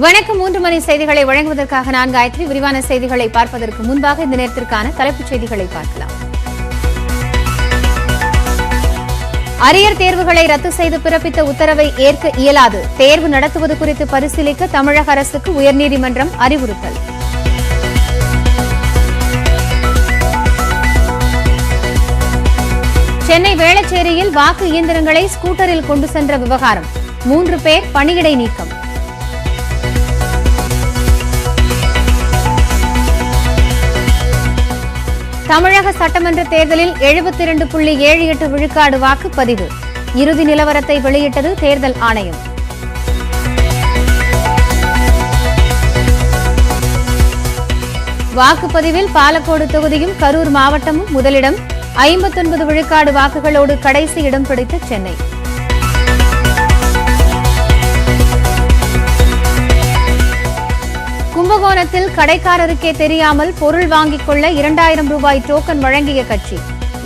வணக்கம். 3 மணி செய்திகளை வழங்குவதற்காக நான் காயத்ரி. விரிவான செய்திகளை பார்ப்பதற்கு முன்பாக இந்த நேரத்திற்கான தலைப்புச் செய்திகளை பார்க்கலாம். அரியர் தேர்வுகளை ரத்து செய்து பிறப்பித்த உத்தரவை ஏற்க இயலாது. தேர்வு நடத்துவது குறித்து பரிசீலிக்க தமிழக அரசுக்கு உயர்நீதிமன்றம் அறிவுறுத்தல். சென்னை வேளச்சேரியில் வாக்கு இயந்திரங்களை ஸ்கூட்டரில் கொண்டு சென்ற விவகாரம். 3 பேர் பணியிடை நீக்கம். தமிழக சட்டமன்ற தேர்தலில் 72.78 விழுக்காடு வாக்குப்பதிவு. இறுதி நிலவரத்தை வெளியிட்டது தேர்தல் ஆணையம். வாக்குப்பதிவில் பாலக்கோடு தொகுதியும் கரூர் மாவட்டமும் முதலிடம். 59 விழுக்காடு வாக்குகளோடு கடைசி இடம் பிடித்த சென்னை. கும்பகோணத்தில் கடைக்காரருக்கே தெரியாமல் பொருள் வாங்கிக் கொள்ள 2000 ரூபாய் டோக்கன் வழங்கிய கட்சி.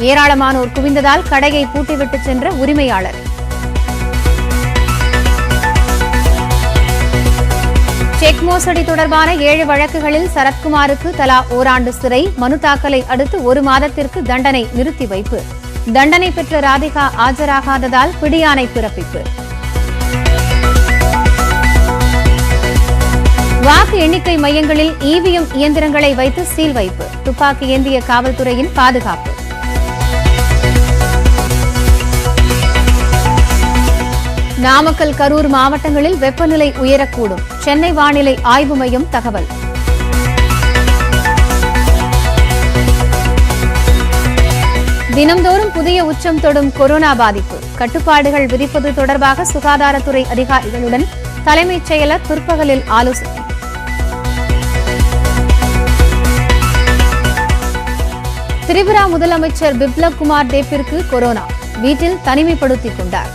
ஏராளமானோர் குவிந்ததால் கடையை பூட்டிவிட்டு சென்ற உரிமையாளர். செக் மோசடி தொடர்பான 7 வழக்குகளில் சரத்குமாருக்கு தலா ஓராண்டு சிறை. மனு தாக்கலை அடுத்து 1 மாதத்திற்கு தண்டனை நிறுத்தி வைப்பு. தண்டனை பெற்ற ராதிகா ஆஜராகாததால் பிடியாணை பிறப்பிப்பு. வாக்கு எண்ணிக்கை மையங்களில் இவிஎம் இயந்திரங்களை வைத்து சீல் வைப்பு. துப்பாக்கி ஏந்திய காவல்துறையின் பாதுகாப்பு. நாமக்கல், கரூர் மாவட்டங்களில் வெப்பநிலை உயரக்கூடும். சென்னை வானிலை ஆய்வு மையம் தகவல். தினம்தோறும் புதிய உச்சம் தொடும் கொரோனா பாதிப்பு. கட்டுப்பாடுகள் விதிப்பது தொடர்பாக சுகாதாரத்துறை அதிகாரிகளுடன் தலைமைச் செயலர் பிற்பகலில் ஆலோசனை. திரிபுரா முதலமைச்சர் பிப்ளப் குமார் தேப்பிற்கு கொரோனா. வீட்டில் தனிமைப்படுத்திக் கொண்டார்.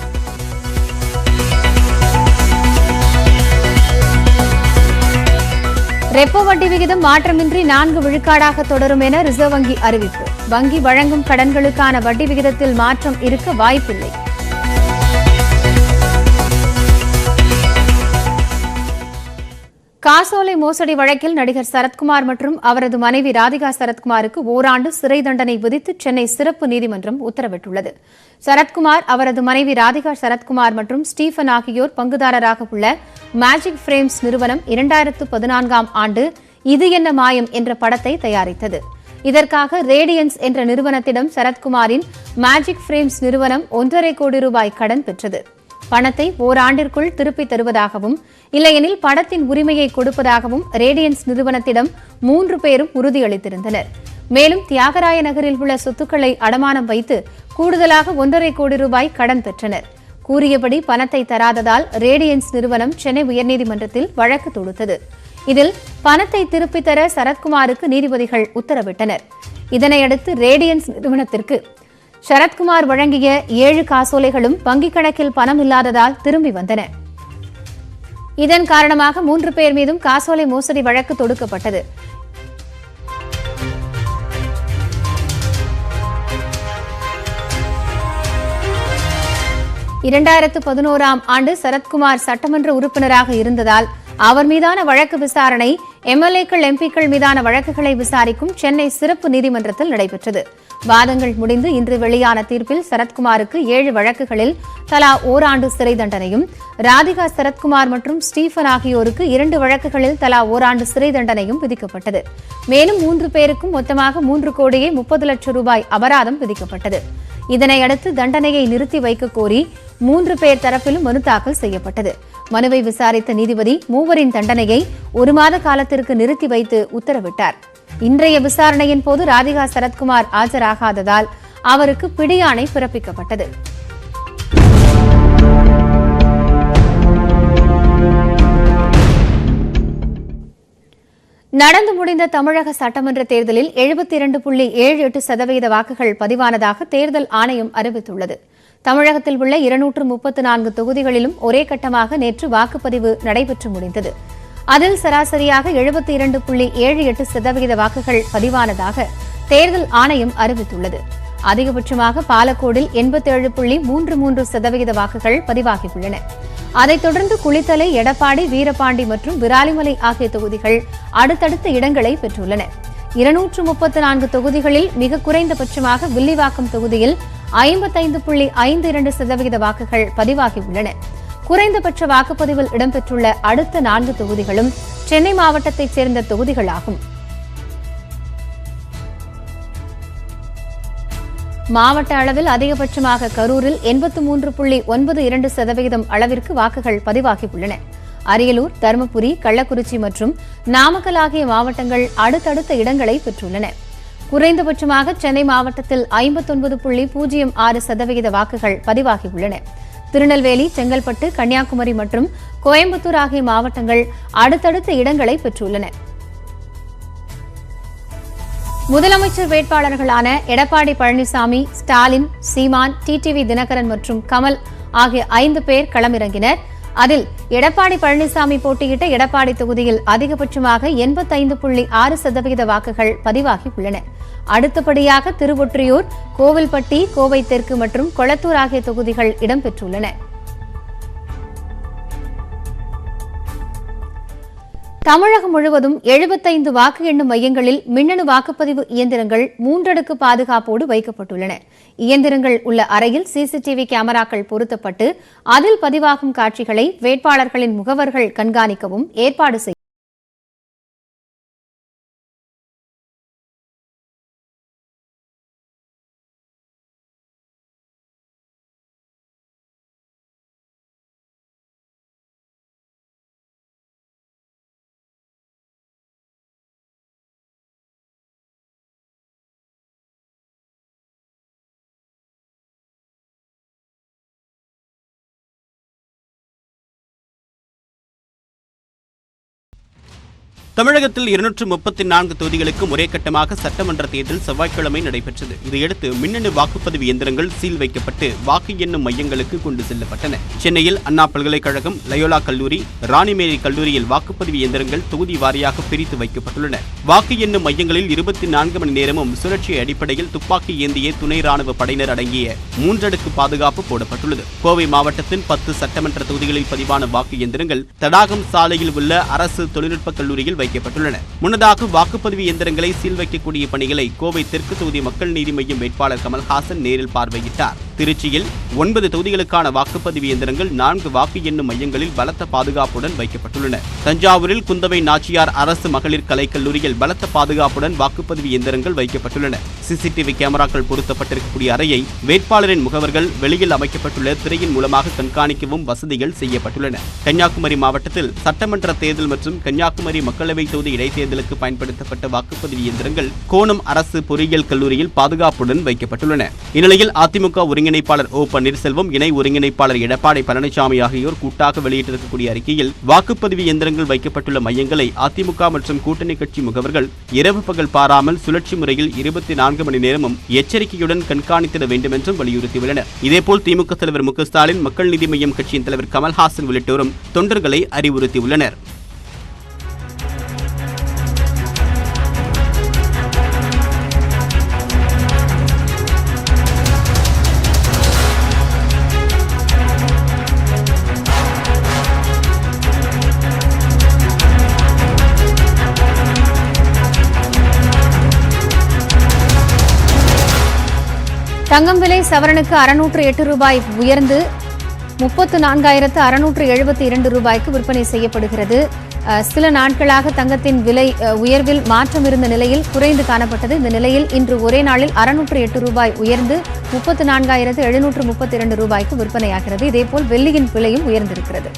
ரெப்போ வட்டி விகிதம் மாற்றமின்றி 4 விழுக்காடாக தொடரும் என ரிசர்வ் வங்கி அறிவிப்பு. வங்கி வழங்கும் கடன்களுக்கான வட்டி விகிதத்தில் மாற்றம் இருக்க வாய்ப்பில்லை. காசோலை மோசடி வழக்கில் நடிகர் சரத்குமார் மற்றும் அவரது மனைவி ராதிகா சரத்குமாருக்கு ஓராண்டு சிறை தண்டனை விதித்து சென்னை சிறப்பு நீதிமன்றம் உத்தரவிட்டுள்ளது. சரத்குமார், அவரது மனைவி ராதிகா சரத்குமார் மற்றும் ஸ்டீபன் ஆகியோர் பங்குதாரராக உள்ள மேஜிக் ஃப்ரேம்ஸ் நிறுவனம் 2014ஆம் ஆண்டு இது என்ன மாயம் என்ற படத்தை தயாரித்தது. இதற்காக ரேடியன்ஸ் என்ற நிறுவனத்திடம் சரத்குமாரின் மேஜிக் ஃப்ரேம்ஸ் நிறுவனம் 1.5 கோடி ரூபாய் கடன் பெற்றது. பணத்தை ஓராண்டிற்குள் திருப்பித் தருவதாகவும் இல்லையெனில் படத்தின் உரிமையை கொடுப்பதாகவும் ரேடியன்ஸ் நிறுவனத்திடம் 3 பேரும் உறுதியளித்திருந்தனர். மேலும் தியாகராய நகரில் உள்ள சொத்துக்களை அடமானம் வைத்து கூடுதலாக 1.5 கோடி ரூபாய் கடன் பெற்றனர். கூறியபடி பணத்தை தராததால் ரேடியன்ஸ் நிறுவனம் சென்னை உயர்நீதிமன்றத்தில் வழக்கு தொடுத்தது. இதில் பணத்தை திருப்பித் தர சரத்குமாருக்கு நீதிபதிகள் உத்தரவிட்டனர். இதனையடுத்து ரேடியன்ஸ் நிறுவனத்திற்கு சரத்குமார் வழங்கிய 7 காசோலைகளும் வங்கிக் கணக்கில் பணம் இல்லாததால் திரும்பி வந்தன. இதன் காரணமாக 3 பேர் மீதும் காசோலை மோசடி வழக்கு தொடுக்கப்பட்டது. (2011ஆம் ஆண்டு சரத்குமார் சட்டமன்ற உறுப்பினராக இருந்ததால் அவர் மீதான வழக்கு விசாரணை எம்எல்ஏக்கள், எம்பிக்கள் மீதான வழக்குகளை விசாரிக்கும் சென்னை சிறப்பு நீதிமன்றத்தில் நடைபெற்றது. வாதங்கள் முடிந்து இன்று வெளியான தீர்ப்பில் சரத்குமாருக்கு 7 வழக்குகளில் தலா ஓராண்டு சிறை தண்டனையும், ராதிகா சரத்குமார் மற்றும் ஸ்டீபன் ஆகியோருக்கு 2 வழக்குகளில் தலா ஓராண்டு சிறை தண்டனையும் விதிக்கப்பட்டது. மேலும் 3 பேருக்கும் மொத்தமாக 3 கோடியே 30 லட்சம் ரூபாய் அபராதம் விதிக்கப்பட்டது. இதனையடுத்து தண்டனையை நிறுத்தி வைக்க கோரி 3 பேர் தரப்பிலும் மனு தாக்கல் செய்யப்பட்டது. மனுவை விசாரித்த நீதிபதி மூவரின் தண்டனையை 1 மாத காலத்திற்கு நிறுத்தி வைத்து உத்தரவிட்டார். இன்றைய விசாரணையின் போது ராதிகா சரத்குமார் ஆஜராகாததால் அவருக்கு பிடியாணை பிறப்பிக்கப்பட்டது. நடந்து முடிந்த தமிழக சட்டமன்ற தேர்தலில் 72.78% வாக்குகள் பதிவானதாக தேர்தல் ஆணையம் அறிவித்துள்ளது. தமிழகத்தில் உள்ள 234 தொகுதிகளிலும் ஒரே கட்டமாக நேற்று வாக்குப்பதிவு நடைபெற்று முடிந்தது. அதில் சராசரியாக 72.78% வாக்குகள் பதிவானதாக தேர்தல் ஆணையம் அறிவித்துள்ளது. அதிகபட்சமாக பாலக்கோடில் 87.33% வாக்குகள் பதிவாகியுள்ளன. அதைத் தொடர்ந்து குளித்தலை, எடப்பாடி, வீரபாண்டி மற்றும் விராலிமலை ஆகிய தொகுதிகள் அடுத்தடுத்த இடங்களை பெற்றுள்ளன. 234 தொகுதிகளில் மிக குறைந்தபட்சமாக வில்லிவாக்கம் தொகுதியில் 55.52% வாக்குகள் பதிவாகியுள்ளன. குறைந்தபட்ச வாக்குப்பதிவில் இடம்பெற்றுள்ள அடுத்த 4 தொகுதிகளும் சென்னை மாவட்டத்தைச் சேர்ந்த தொகுதிகளாகும். மாவட்ட அளவில் அதிகபட்சமாக கரூரில் 83.92% அளவிற்கு வாக்குகள் பதிவாகியுள்ளன. அரியலூர், தருமபுரி, கள்ளக்குறிச்சி மற்றும் நாமக்கல் ஆகிய மாவட்டங்கள் அடுத்தடுத்த இடங்களை பெற்றுள்ளன. குறைந்தபட்சமாக சென்னை மாவட்டத்தில் 59.06% வாக்குகள் பதிவாகியுள்ளன. திருநெல்வேலி, செங்கல்பட்டு, கன்னியாகுமரி மற்றும் கோயம்புத்தூர் ஆகிய மாவட்டங்கள் அடுத்தடுத்த இடங்களை பெற்றுள்ளன. முதலமைச்சர் வேட்பாளர்களான எடப்பாடி பழனிசாமி, ஸ்டாலின், சீமான், டிடிவி தினகரன் மற்றும் கமல் ஆகிய 5 பேர் களமிறங்கினர். அதில் எடப்பாடி பழனிசாமி போட்டியிட்ட எடப்பாடி தொகுதியில் அதிகபட்சமாக 85.6% வாக்குகள் பதிவாகியுள்ளன. அடுத்தபடியாக திருவொற்றியூர், கோவில்பட்டி, கோவை தெற்கு மற்றும் கொளத்தூர் ஆகிய தொகுதிகள் இடம்பெற்றுள்ளன. தமிழகம் முழுவதும் 75 வாக்கு எண்ணும் மையங்களில் மின்னணு வாக்குப்பதிவு இயந்திரங்கள் 3 அடுக்கு பாதுகாப்போடு வைக்கப்பட்டுள்ளன. இயந்திரங்கள் உள்ள அறையில் சிசிடிவி கேமராக்கள் பொருத்தப்பட்டு அதில் பதிவாகும் காட்சிகளை வேட்பாளர்களின் முகவர்கள் கண்காணிக்கவும் ஏற்பாடு செய்ய தமிழகத்தில் 234 தொகுதிகளுக்கும் ஒரே கட்டமாக சட்டமன்ற தேர்தல் செவ்வாய்க்கிழமை நடைபெற்றது. இதையடுத்து மின்னணு வாக்குப்பதிவு இயந்திரங்கள் சீல் வைக்கப்பட்டு வாக்கு எண்ணும் மையங்களுக்கு கொண்டு செல்லப்பட்டன. சென்னையில் அண்ணா பல்கலைக்கழகம், லயோலா கல்லூரி, ராணிமேரி கல்லூரியில் வாக்குப்பதிவு இயந்திரங்கள் தொகுதி வாரியாக பிரித்து வைக்கப்பட்டுள்ளன. வாக்கு எண்ணும் மையங்களில் 24 மணி நேரமும் சுழற்சி அடிப்படையில் துப்பாக்கி ஏந்திய துணை ராணுவ படையினர் அடங்கிய 3 அடுக்கு பாதுகாப்பு போடப்பட்டுள்ளது. கோவை மாவட்டத்தின் 10 சட்டமன்ற தொகுதிகளில் பதிவான வாக்கு இயந்திரங்கள் தடாகம் சாலையில் உள்ள அரசு தொழில்நுட்ப கல்லூரியில் வைக்கப்பட்டுள்ளன. முன்னதாக வாக்குப்பதிவு இயந்திரங்களை சீல் வைக்கக்கூடிய பணிகளை கோவை தெற்கு தொகுதி மக்கள் நீதி மய்யம் வேட்பாளர் கமல்ஹாசன் நேரில் பார்வையிட்டார். திருச்சியில் 9 தொகுதிகளுக்கான வாக்குப்பதிவு இயந்திரங்கள் 4 வாக்கு எண்ணும் மையங்களில் பலத்த பாதுகாப்புடன் வைக்கப்பட்டுள்ளன. தஞ்சாவூரில் குந்தவை நாச்சியார் அரசு மகளிர் கலைக்கல்லூரியில் பலத்த பாதுகாப்புடன் வாக்குப்பதிவு இயந்திரங்கள் வைக்கப்பட்டுள்ளன. சிசிடிவி கேமராக்கள் பொருத்தப்பட்டிருக்கக்கூடிய அறையை வேட்பாளரின் முகவர்கள் வெளியில் அமைக்கப்பட்டுள்ள திரையின் மூலமாக கண்காணிக்கவும் வசதிகள் செய்யப்பட்டுள்ளன. கன்னியாகுமரி மாவட்டத்தில் சட்டமன்ற தேர்தல் மற்றும் கன்னியாகுமரி மக்களவை தொகுதி இடைத்தேர்தலுக்கு பயன்படுத்தப்பட்ட வாக்குப்பதிவு இயந்திரங்கள் கோணம் அரசு பொறியியல் கல்லூரியில் பாதுகாப்புடன் வைக்கப்பட்டுள்ளன. இந்நிலையில் அதிமுக ஒருங்கிணைப்பாளர் ஓ பன்னீர்செல்வம், இணை ஒருங்கிணைப்பாளர் எடப்பாடி பழனிசாமி ஆகியோர் கூட்டாக வெளியிட்டிருக்கக்கூடிய அறிக்கையில் வாக்குப்பதிவு இயந்திரங்கள் வைக்கப்பட்டுள்ள மையங்களை அதிமுக மற்றும் கூட்டணி கட்சி முகவர்கள் இரவு பகல் பாராமல் சுழற்சி முறையில் 24 மணி நேரமும் எச்சரிக்கையுடன் கண்காணித்திட வேண்டும் என்றும் வலியுறுத்தியுள்ளனர். இதேபோல் திமுக தலைவர் மு க ஸ்டாலின், மக்கள் நீதி மய்யம் கட்சியின் தலைவர் கமல்ஹாசன் உள்ளிட்டோரும் தொண்டர்களை அறிவுறுத்தியுள்ளனர். தங்கம் விலை சவரனுக்கு 608 ரூபாய் உயர்ந்து 34,672 ரூபாய்க்கு விற்பனை செய்யப்படுகிறது. சில நாட்களாக தங்கத்தின் விலை உயர்வில் மாற்றம் இருந்த நிலையில் குறைந்து காணப்பட்டது. இந்த நிலையில் இன்று ஒரே நாளில் 608 ரூபாய் உயர்ந்து 34,732 ரூபாய்க்கு விற்பனையாகிறது. இதேபோல் வெள்ளியின் விலையும் உயர்ந்திருக்கிறது.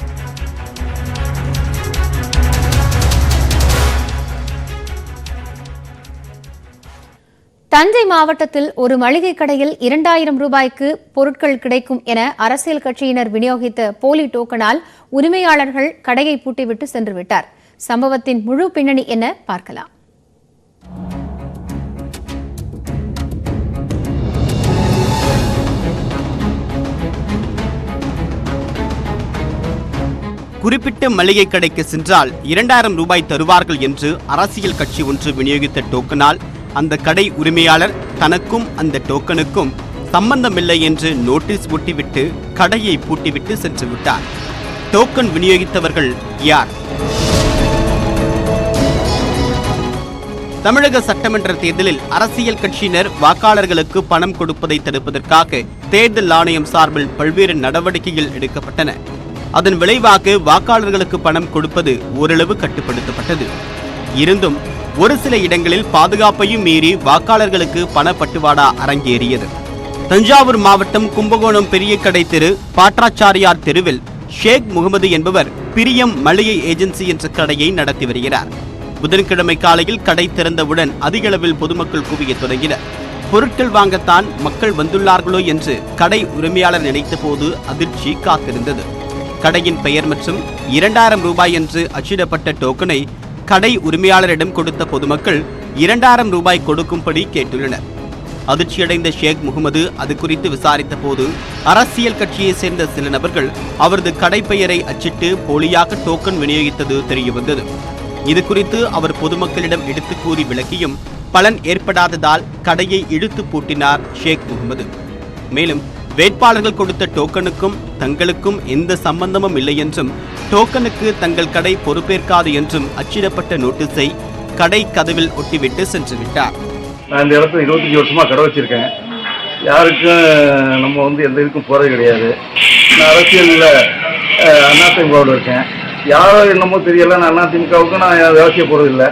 தஞ்சை மாவட்டத்தில் ஒரு மளிகை கடையில் 2000 ரூபாய்க்கு பொருட்கள் கிடைக்கும் என அரசியல் கட்சியினர் விநியோகித்த போலி டோக்கனால் உரிமையாளர்கள் கடையை பூட்டிவிட்டு சென்றுவிட்டார். சம்பவத்தின் முழு பின்னணி என்ன பார்க்கலாம். குறிப்பிட்ட மளிகை கடைக்கு சென்றால் 2000 ரூபாய் தருவார்கள் என்று அரசியல் கட்சி ஒன்று விநியோகித்த டோக்கனால் அந்த கடை உரிமையாளர் தனக்கும் அந்த டோக்கனுக்கும் சம்பந்தமில்லை என்று நோட்டீஸ் ஒட்டிவிட்டு கடையை பூட்டிவிட்டு சென்று விட்டார். டோக்கன் விநியோகித்தவர்கள் யார்? தமிழக சட்டமன்ற தேர்தலில் அரசியல் கட்சியினர் வாக்காளர்களுக்கு பணம் கொடுப்பதை தடுப்பதற்காக தேர்தல் ஆணையம் சார்பில் பல்வேறு நடவடிக்கைகள் எடுக்கப்பட்டன. அதன் விளைவாக வாக்காளர்களுக்கு பணம் கொடுப்பது ஓரளவு கட்டுப்படுத்தப்பட்டது. இருந்தும் ஒரு சில இடங்களில் பாதுகாப்பையும் மீறி வாக்காளர்களுக்கு பணப்பட்டுவாடா அரங்கேறியது. தஞ்சாவூர் மாவட்டம் கும்பகோணம் பெரிய கடை தெரு பாட்ராச்சாரியார் தெருவில் ஷேக் முகமது என்பவர் பிரியம் மளிகை ஏஜென்சி என்ற கடையை நடத்தி வருகிறார். புதன்கிழமை காலையில் கடை திறந்தவுடன் அதிகளவில் பொதுமக்கள் குவிய தொடங்கினர். பொருட்கள் வாங்கத்தான் மக்கள் வந்துள்ளார்களோ என்று கடை உரிமையாளர் நினைத்த போது அதிர்ச்சி காத்திருந்தது. கடையின் பெயர் மற்றும் 2000 ரூபாய் என்று அச்சிடப்பட்ட டோக்கனை கடை உரிமையாளரிடம் கொடுத்த பொதுமக்கள் 2000 ரூபாய் கொடுக்கும்படி கேட்டுள்ளனர். அதிர்ச்சியடைந்த ஷேக் முகமது அது குறித்து விசாரித்த போது அரசியல் கட்சியை சேர்ந்த சில நபர்கள் அவரது கடை பெயரை அச்சிட்டு போலியாக டோக்கன் விநியோகித்தது தெரியவந்தது. இது குறித்து அவர் பொதுமக்களிடம் எடுத்து கூறி விளக்கியும் பலன் ஏற்படாததால் கடையை இழுத்து பூட்டினார் ஷேக் முகமது. மேலும் வேட்பாளர்கள் கொடுத்த டோக்கனுக்கும் தங்களுக்கும் எந்த சம்பந்தமும் இல்லை என்றும் டோக்கனுக்கு தங்கள் கடை பொறுப்பேற்காது என்றும் அச்சிடப்பட்ட நோட்டீஸை கடை கதவில் ஒட்டிவிட்டு சென்று விட்டார். நான் இந்த இடத்துல 25 வருஷமா கடை வச்சிருக்கேன். யாருக்கும் நம்ம எந்த இதுக்கும் போறது கிடையாது. நான் அரசியலில் அதிமுகவில் இருக்கேன். யாரோ என்னமோ தெரியல, நான் அதிமுகவுக்கு நான் வேலை செய்ய போறது இல்லை.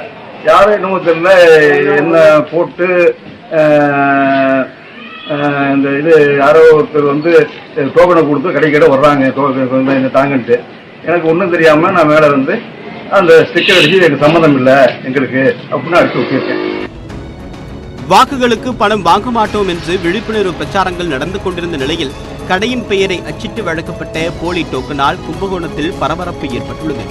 யாரோ என்னமோ தெரியல என்ன போட்டு இந்த இது யாரோ ஒருத்தர் டோக்கனை கொடுத்து கடைக்கிட்ட வர்றாங்க தாங்கன்ட்டு. எனக்கு ஒன்றும் தெரியாம நான் மேலே அந்த ஸ்டிக்கர் அடிச்சு எனக்கு சம்மந்தம் இல்லை எங்களுக்கு அப்படின்னு அடிச்சு வச்சிருக்கேன். வாக்குகளுக்கு பணம் வாங்க மாட்டோம் என்று விழிப்புணர்வு பிரச்சாரங்கள் நடந்து கொண்டிருந்த நிலையில் கடையின் பெயரை அச்சிட்டு வழங்கப்பட்ட போலி டோக்கனால் கும்பகோணத்தில் பரபரப்பு ஏற்பட்டுள்ளது.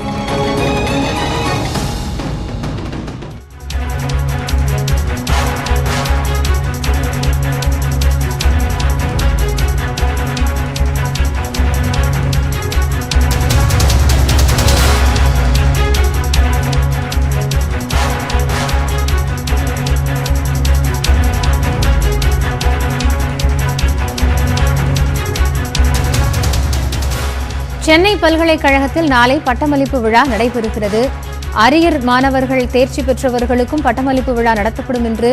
சென்னை பல்கலைக்கழகத்தில் நாளை பட்டமளிப்பு விழா நடைபெறுகிறது. அரியர் மாணவர்கள் தேர்ச்சி பெற்றவர்களுக்கும் பட்டமளிப்பு விழா நடத்தப்படும் என்று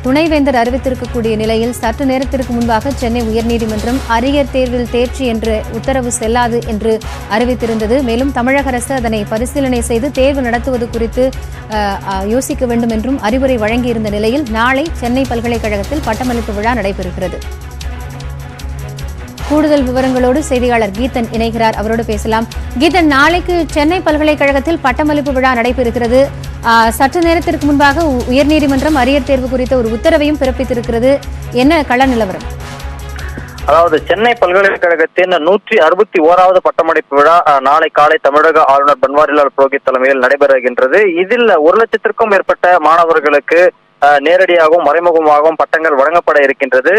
துணைவேந்தர் அறிவித்திருக்கக்கூடிய நிலையில் சற்று நேரத்திற்கு முன்பாக சென்னை உயர்நீதிமன்றம் அரியர் தேர்வில் தேர்ச்சி என்ற உத்தரவு செல்லாது என்று அறிவித்திருந்தது. மேலும் தமிழக அரசு அதனை பரிசீலனை செய்து தேர்வு நடத்துவது குறித்து யோசிக்க வேண்டும் என்றும் அறிவுரை வழங்கியிருந்த நிலையில் நாளை சென்னை பல்கலைக்கழகத்தில் பட்டமளிப்பு விழா நடைபெறுகிறது. கூடுதல் விவரங்களோடு செய்தியாளர் கீதன் இணைகிறார். அவரோடு பேசலாம். கீதன், நாளைக்கு சென்னை பல்கலைக்கழகத்தில் பட்டமளிப்பு விழா நடைபெறுகிறது. சற்று நேரத்திற்கு முன்பாக உயர்நீதிமன்றம் அரியர் தேர்வு குறித்த ஒரு உத்தரவையும் பிறப்பித்திருக்கிறது. என்ன கள நிலவரம்? அதாவது சென்னை பல்கலைக்கழகத்தின் 161வது பட்டமளிப்பு விழா நாளை காலை தமிழக ஆளுநர் பன்வாரிலால் புரோஹித் தலைமையில் நடைபெறுகின்றது. இதில் 1 லட்சத்திற்கும் மேற்பட்ட மாணவர்களுக்கு நேரடியாகவும் மறைமுகமாகவும் பட்டங்கள் வழங்கப்பட இருக்கின்றது.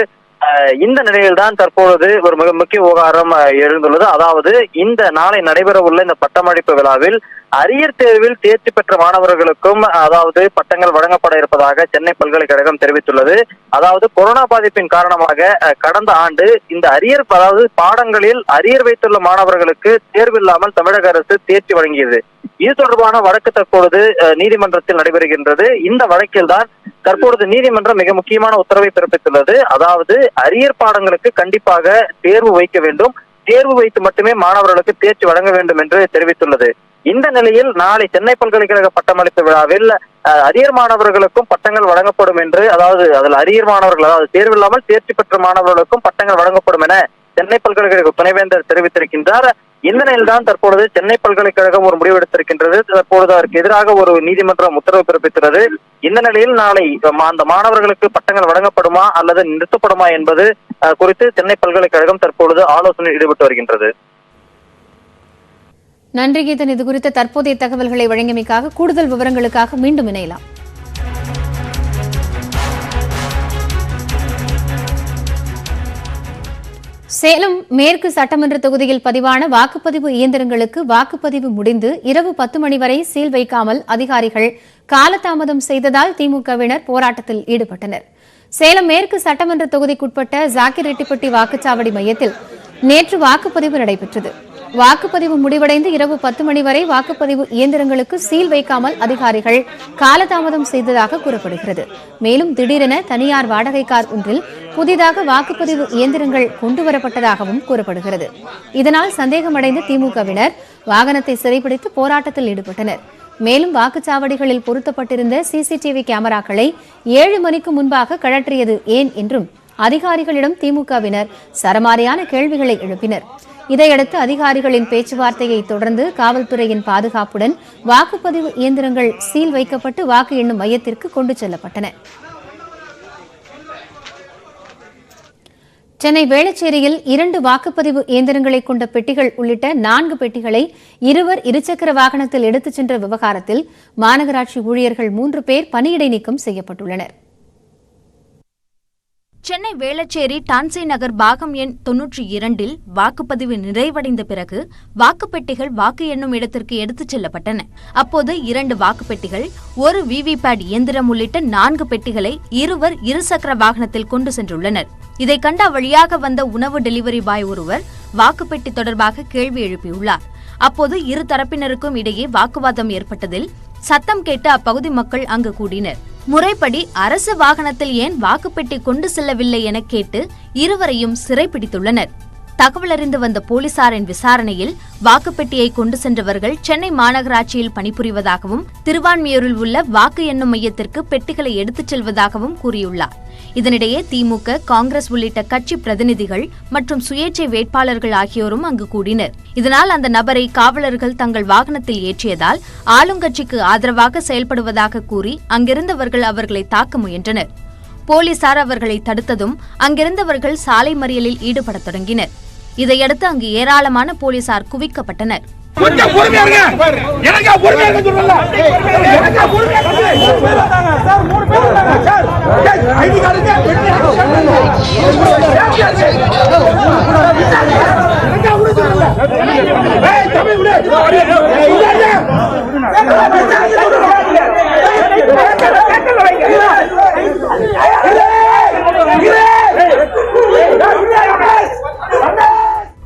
இந்த நிலையில்தான் தற்பொழுது ஒரு மிக முக்கிய விவகாரம் எழுந்துள்ளது. அதாவது இந்த நாளை நடைபெறவுள்ள இந்த பட்டமளிப்பு விழாவில் அரியர் தேர்வில் தேர்ச்சி பெற்ற மாணவர்களுக்கும் அதாவது பட்டங்கள் வழங்கப்பட இருப்பதாக சென்னை பல்கலைக்கழகம் தெரிவித்துள்ளது. அதாவது கொரோனா பாதிப்பின் காரணமாக கடந்த ஆண்டு இந்த அரியர் அதாவது பாடங்களில் அரியர் வைத்துள்ள மாணவர்களுக்கு தேர்வில்லாமல் தமிழக அரசு தேர்ச்சி வழங்கியது. இது தொடர்பான வழக்கு தற்பொழுது நீதிமன்றத்தில் நடைபெறுகின்றது. இந்த வழக்கில் தான் தற்பொழுது நீதிமன்றம் மிக முக்கியமான உத்தரவை பிறப்பித்துள்ளது. அதாவது அரியர் பாடங்களுக்கு கண்டிப்பாக தேர்வு வைக்க வேண்டும், தேர்வு வைத்து மட்டுமே மாணவர்களுக்கு தேர்ச்சி வழங்க வேண்டும் என்று தெரிவித்துள்ளது. இந்த நிலையில் நாளை சென்னை பல்கலைக்கழக பட்டமளிப்பு விழாவில் அரியர் மாணவர்களுக்கும் பட்டங்கள் வழங்கப்படும் என்று அதாவது அதில் அரியர் மாணவர்கள் அதாவது தேர்வில்லாமல் தேர்ச்சி பெற்ற மாணவர்களுக்கும் பட்டங்கள் வழங்கப்படும் என சென்னை பல்கலைக்கழக துணைவேந்தர் தெரிவித்திருக்கின்றார். இந்த நிலையில்தான் தற்பொழுது சென்னை பல்கலைக்கழகம் ஒரு முடிவெடுத்திருக்கின்றது. தற்பொழுது அதற்கு எதிராக ஒரு நீதிமன்றம் உத்தரவு பிறப்பித்துள்ளது. இந்த நிலையில் நாளை அந்த மாணவர்களுக்கு பட்டங்கள் வழங்கப்படுமா அல்லது நிறுத்தப்படுமா என்பது குறித்து சென்னை பல்கலைக்கழகம் தற்பொழுது ஆலோசனையில் ஈடுபட்டு வருகின்றது. நன்றி கீதன். இது குறித்த தற்போதைய தகவல்களை வழங்கியமைக்காக. கூடுதல் விவரங்களுக்காக மீண்டும் இணையலாம். சேலம் மேற்கு சட்டமன்ற தொகுதியில் பதிவான வாக்குப்பதிவு இயந்திரங்களுக்கு வாக்குப்பதிவு முடிந்து இரவு 10 மணி வரை சீல் வைக்காமல் அதிகாரிகள் காலதாமதம் செய்ததால் திமுகவினர் போராட்டத்தில் ஈடுபட்டனர். சேலம் மேற்கு சட்டமன்ற தொகுதிக்குட்பட்ட ஜாக்கிரெட்டிப்பட்டி வாக்குச்சாவடி மையத்தில் நேற்று வாக்குப்பதிவு நடைபெற்றது. வாக்குப்பதிவு முடிவடைந்து இரவு 10 மணி வரை வாக்குப்பதிவு இயந்திரங்களுக்கு சீல் வைக்காமல் அதிகாரிகள் காலதாமதம் செய்ததாக கூறப்படுகிறது. மேலும் திடீரென தனியார் வாடகை கார் ஒன்றில் புதிதாக வாக்குப்பதிவு இயந்திரங்கள் கொண்டுவரப்பட்டதாகவும் கூறப்படுகிறது. இதனால் சந்தேகமடைந்த திமுகவினர் வாகனத்தை சிறைப்பிடித்து போராட்டத்தில் ஈடுபட்டனர். மேலும் வாக்குச்சாவடிகளில் பொருத்தப்பட்டிருந்த சிசிடிவி கேமராக்களை 7 மணிக்கு முன்பாக கழற்றியது ஏன் என்றும் அதிகாரிகளிடம் திமுகவினர் சரமாரியான கேள்விகளை எழுப்பினர். இதையடுத்து அதிகாரிகளின் பேச்சுவார்த்தையை தொடர்ந்து காவல்துறையின் பாதுகாப்புடன் வாக்குப்பதிவு இயந்திரங்கள் சீல் வைக்கப்பட்டு வாக்கு எண்ணும் மையத்திற்கு கொண்டு செல்லப்பட்டன. சென்னை வேளச்சேரியில் 2 வாக்குப்பதிவு இயந்திரங்களை கொண்ட பெட்டிகள் உள்ளிட்ட 4 பெட்டிகளை இருவர் இருசக்கர வாகனத்தில் எடுத்துச் சென்ற விவகாரத்தில் மாநகராட்சி ஊழியர்கள் 3 பேர் பணியிடை நீக்கம் செய்யப்பட்டுள்ளனர். சென்னை வேளச்சேரி டான்சி நகர் பாகம் எண் 92இல் வாக்குப்பதிவு நிறைவடைந்த பிறகு வாக்குப்பெட்டிகள் வாக்கு எண்ணும் இடத்திற்கு எடுத்துச் செல்லப்பட்டன. அப்போது 2 வாக்குப்பெட்டிகள், 1 விவிபேட் இயந்திரம் உள்ளிட்ட 4 பெட்டிகளை இருவர் இருசக்கர வாகனத்தில் கொண்டு சென்றுள்ளனர். இதை கண்ட வழியாக வந்த உணவு டெலிவரி பாய் ஒருவர் வாக்குப்பெட்டி தொடர்பாக கேள்வி எழுப்பியுள்ளார். அப்போது இரு தரப்பினருக்கும் இடையே வாக்குவாதம் ஏற்பட்டதில் சத்தம் கேட்டு அப்பகுதி மக்கள் அங்கு கூடினர். முறைப்படி அரசு வாகனத்தில் ஏன் வாக்குப்பெட்டி கொண்டு செல்லவில்லை என கேட்டு இருவரையும் சிறைப்பிடித்துள்ளனர். தகவல் அறிந்து வந்த போலீசாரின் விசாரணையில் வாக்குப்பெட்டியை கொண்டு சென்றவர்கள் சென்னை மாநகராட்சியில் பணிபுரிவதாகவும் திருவான்மியூரில் உள்ள வாக்கு எண்ணும் மையத்திற்கு பெட்டிகளை எடுத்துச் செல்வதாகவும் கூறியுள்ளார். இதனிடையே திமுக, காங்கிரஸ் உள்ளிட்ட கட்சி பிரதிநிதிகள் மற்றும் சுயேட்சை வேட்பாளர்கள் ஆகியோரும் அங்கு கூடினர். இதனால் அந்த நபரை காவலர்கள் தங்கள் வாகனத்தில் ஏற்றியதால் ஆளுங்கட்சிக்கு ஆதரவாக செயல்படுவதாக கூறி அங்கிருந்தவர்கள் அவர்களை தாக்க முயன்றனர். போலீசார் அவர்களை தடுத்ததும் அங்கிருந்தவர்கள் சாலை மறியலில் ஈடுபடத் தொடங்கினர். இதையடுத்து அங்கு ஏராளமான போலீசார் குவிக்கப்பட்டனர்.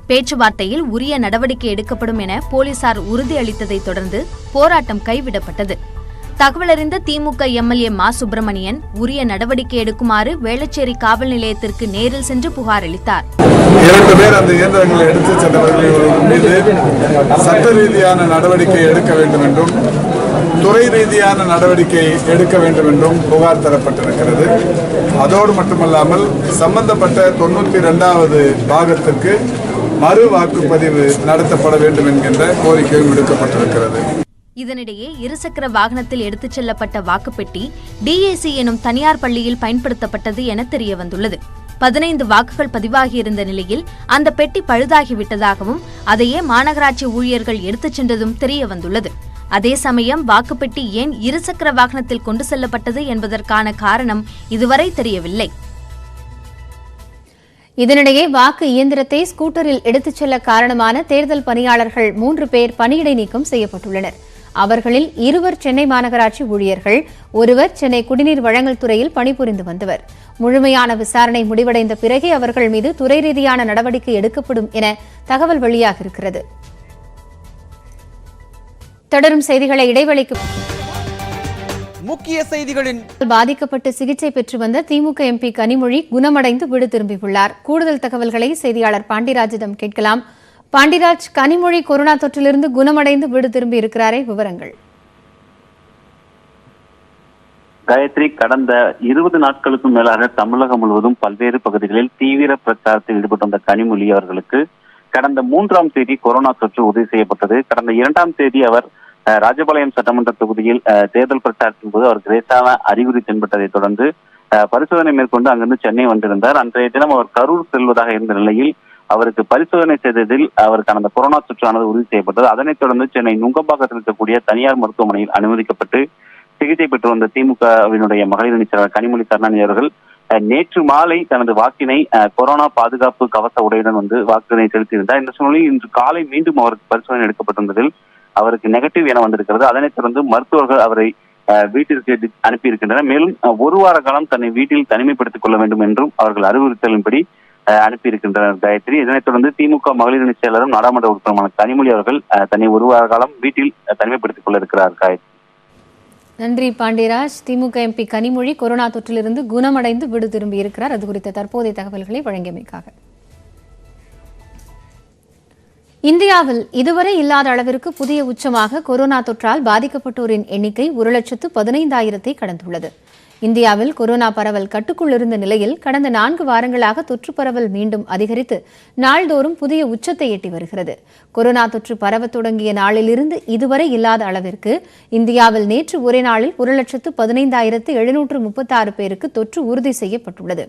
பேச்சுவார்த்தையில் உரிய நடவடிக்கை எடுக்கப்படும் என போலீசார் உறுதியளித்ததை தொடர்ந்து போராட்டம் கைவிடப்பட்டது. தகவலறிந்த திமுக எம்எல்ஏ மா சுப்பிரமணியன் உரிய நடவடிக்கை எடுக்குமாறு வேளச்சேரி காவல் நிலையத்திற்கு நேரில் சென்று புகார் அளித்தார். 2 பேர் அந்த இயந்திரங்களை எடுத்து சென்றவர்கள் மீது சட்ட ரீதியான நடவடிக்கை எடுக்க வேண்டும் என்றும் துறை ரீதியான நடவடிக்கை எடுக்க வேண்டும் என்றும் புகார் தரப்பட்டிருக்கிறது. அதோடு மட்டுமல்லாமல் சம்பந்தப்பட்ட 92வது பாகத்திற்கு மறு வாக்குப்பதிவு நடத்தப்பட வேண்டும் என்கின்ற கோரிக்கையும் விடுக்கப்பட்டிருக்கிறது. இதனிடையே இருசக்கர வாகனத்தில் எடுத்துச் செல்லப்பட்ட வாக்குப்பெட்டி டிஏசி எனும் தனியார் பள்ளியில் பயன்படுத்தப்பட்டது என தெரியவந்துள்ளது. 15 வாக்குகள் பதிவாகியிருந்த நிலையில் அந்த பெட்டி பழுதாகிவிட்டதாகவும் அதையே மாநகராட்சி ஊழியர்கள் எடுத்துச் சென்றதும் தெரியவந்துள்ளது. அதே சமயம் வாக்குப்பெட்டி ஏன் இருசக்கர வாகனத்தில் கொண்டு செல்லப்பட்டது என்பதற்கான காரணம் இதுவரை தெரியவில்லை. இதனிடையே வாக்கு இயந்திரத்தை ஸ்கூட்டரில் எடுத்துச் செல்ல காரணமான தேர்தல் பணியாளர்கள் 3 பேர் பணியிடை நீக்கம் செய்யப்பட்டுள்ளனர். அவர்களில் 2 சென்னை மாநகராட்சி ஊழியர்கள், 1 சென்னை குடிநீர் வழங்கல் துறையில் பணிபுரிந்து வந்தவர். முழுமையான விசாரணை முடிவடைந்த பிறகே அவர்கள் மீது துறை ரீதியான நடவடிக்கை எடுக்கப்படும் என தகவல் வெளியாகியிருக்கிறது. தொடரும் செய்திகளை இடைவெளிக்கு முக்கிய செய்திகளின் பாதிக்கப்பட்டு சிகிச்சை பெற்று வந்த திமுக எம்பி கனிமொழி குணமடைந்து வீடு திரும்பியுள்ளார். கூடுதல் தகவல்களை செய்தியாளர் பாண்டிராஜிடம் கேட்கலாம். பாண்டிராஜ், கனிமொழி கொரோனா தொற்றிலிருந்து குணமடைந்து வீடு திரும்பி இருக்கிறாரே, விவரங்கள். காயத்ரி, கடந்த 20 நாட்களுக்கும் மேலாக தமிழகம் முழுவதும் பல்வேறு பகுதிகளில் தீவிர பிரச்சாரத்தில் ஈடுபட்டு வந்த கனிமொழி அவர்களுக்கு கடந்த 3ஆம் தேதி கொரோனா தொற்று உறுதி செய்யப்பட்டது. கடந்த 2ஆம் தேதி அவர் ராஜபாளையம் சட்டமன்ற தொகுதியில் தேர்தல் பிரச்சாரத்தின் போது அவருக்கு லேசான அறிகுறி தென்பட்டதை தொடர்ந்து பரிசோதனை மேற்கொண்டு அங்கிருந்து சென்னை வந்திருந்தார். அன்றைய தினம் அவர் கரூர் செல்வதாக இருந்த நிலையில் அவருக்கு பரிசோதனை செய்ததில் அவருக்கு அந்த கொரோனா தொற்றானது உறுதி செய்யப்பட்டது. அதனைத் தொடர்ந்து சென்னை நுங்கம்பாக்கத்தில் இருக்கக்கூடிய தனியார் மருத்துவமனையில் அனுமதிக்கப்பட்டு சிகிச்சை பெற்று வந்த திமுகவினுடைய மகளிர் அணி செயலாளர் கனிமொழி கருணாநிதி அவர்கள் நேற்று மாலை தனது வாக்கினை கொரோனா பாதுகாப்பு கவச உடையுடன் வாக்கினை செலுத்தியிருந்தார். இந்த சூழ்நிலையில் இன்று காலை மீண்டும் அவருக்கு பரிசோதனை எடுக்கப்பட்டிருந்ததில் அவருக்கு நெகட்டிவ் என வந்திருக்கிறது. அதனைத் தொடர்ந்து மருத்துவர்கள் அவரை வீட்டிற்கு அனுப்பியிருக்கின்றனர். மேலும் ஒரு வார காலம் தன்னை வீட்டில் தனிமைப்படுத்திக் கொள்ள வேண்டும் என்றும் அவர்கள் அறிவுறுத்தலின்படி அனுப்பியிருக்கின்றனர் காயத்ரி. இதனைத் தொடர்ந்து திமுக மகளிர் அணி செயலரும் நாடாளுமன்ற உறுப்பினருமான கனிமொழி அவர்கள் தன்னை ஒரு வார காலம் வீட்டில் தனிமைப்படுத்திக் கொள்ள இருக்கிறார் காயத்ரி. நன்றி பாண்டியராஜ். திமுக எம்பி கனிமொழி கொரோனா தொற்றிலிருந்து குணமடைந்து வீடு திரும்பி இருக்கிறார். அது குறித்த தற்போதைய தகவல்களை வழங்கியமைக்காக. இந்தியாவில் இதுவரை இல்லாத அளவிற்கு புதிய உச்சமாக கொரோனா தொற்றால் பாதிக்கப்பட்டோரின் எண்ணிக்கை 1,15,000 கடந்துள்ளது. இந்தியாவில் கொரோனா பரவல் கட்டுக்குள் இருந்த நிலையில் கடந்த 4 வாரங்களாக தொற்று பரவல் மீண்டும் அதிகரித்து நாள்தோறும் புதிய உச்சத்தை எட்டி வருகிறது. கொரோனா தொற்று பரவத் தொடங்கிய நாளிலிருந்து இதுவரை இல்லாத அளவிற்கு இந்தியாவில் நேற்று ஒரே நாளில் 1,15,736 பேருக்கு தொற்று உறுதி செய்யப்பட்டுள்ளது.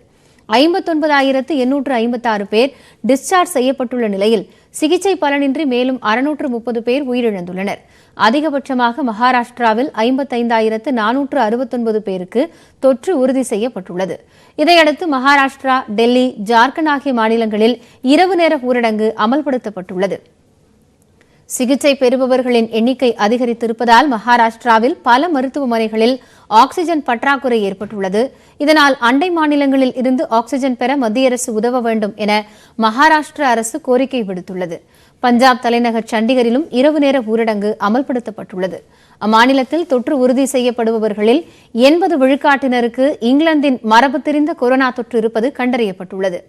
59,856 பேர் டிஸ்சார்ஜ் செய்யப்பட்டுள்ள நிலையில் சிகிச்சை பலனின்றி மேலும் 630 பேர் உயிரிழந்துள்ளனர். அதிகபட்சமாக மகாராஷ்டிராவில் 55,469 பேருக்கு தொற்று உறுதி செய்யப்பட்டுள்ளது. இதையடுத்து மகாராஷ்டிரா, டெல்லி, ஜார்க்கண்ட் ஆகிய மாநிலங்களில் இரவு நேர ஊரடங்கு அமல்படுத்தப்பட்டுள்ளது. சிகிச்சை பெறுபவர்களின் எண்ணிக்கை அதிகரித்திருப்பதால் மகாராஷ்டிராவில் பல மருத்துவமனைகளில் ஆக்ஸிஜன் பற்றாக்குறை ஏற்பட்டுள்ளது. இதனால் அண்டை மாநிலங்களில் இருந்து ஆக்ஸிஜன் பெற மத்திய அரசு உதவ வேண்டும் என மகாராஷ்டிரா அரசு கோரிக்கை விடுத்துள்ளது. பஞ்சாப் தலைநகர் சண்டிகரிலும் இரவு நேர ஊரடங்கு அமல்படுத்தப்பட்டுள்ளது. அம்மாநிலத்தில் தொற்று உறுதி செய்யப்படுபவர்களில் 80 விழுக்காட்டினருக்கு இங்கிலாந்தின் மரபு தெரிந்த கொரோனா தொற்று இருப்பது கண்டறியப்பட்டுள்ளது.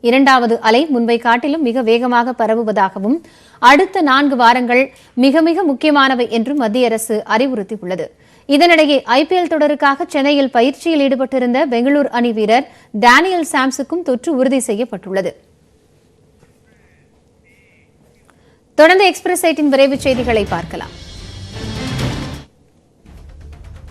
2வது அலை முன்பை காட்டிலும் மிக வேகமாக பரவுவதாகவும் அடுத்த 4 வாரங்கள் மிக மிக முக்கியமானவை என்றும் மத்திய அரசு அறிவுறுத்தியுள்ளது. இதனிடையே IPL தொடருக்காக சென்னையில் பயிற்சியில் ஈடுபட்டிருந்த பெங்களூரு அணி வீரர் டேனியல் சாம்ஸுக்கும் தொற்று உறுதி செய்யப்பட்டுள்ளது. தொடர்ந்து எக்ஸ்பிரஸ் 8 விரைவு செய்திகளை பார்க்கலாம்.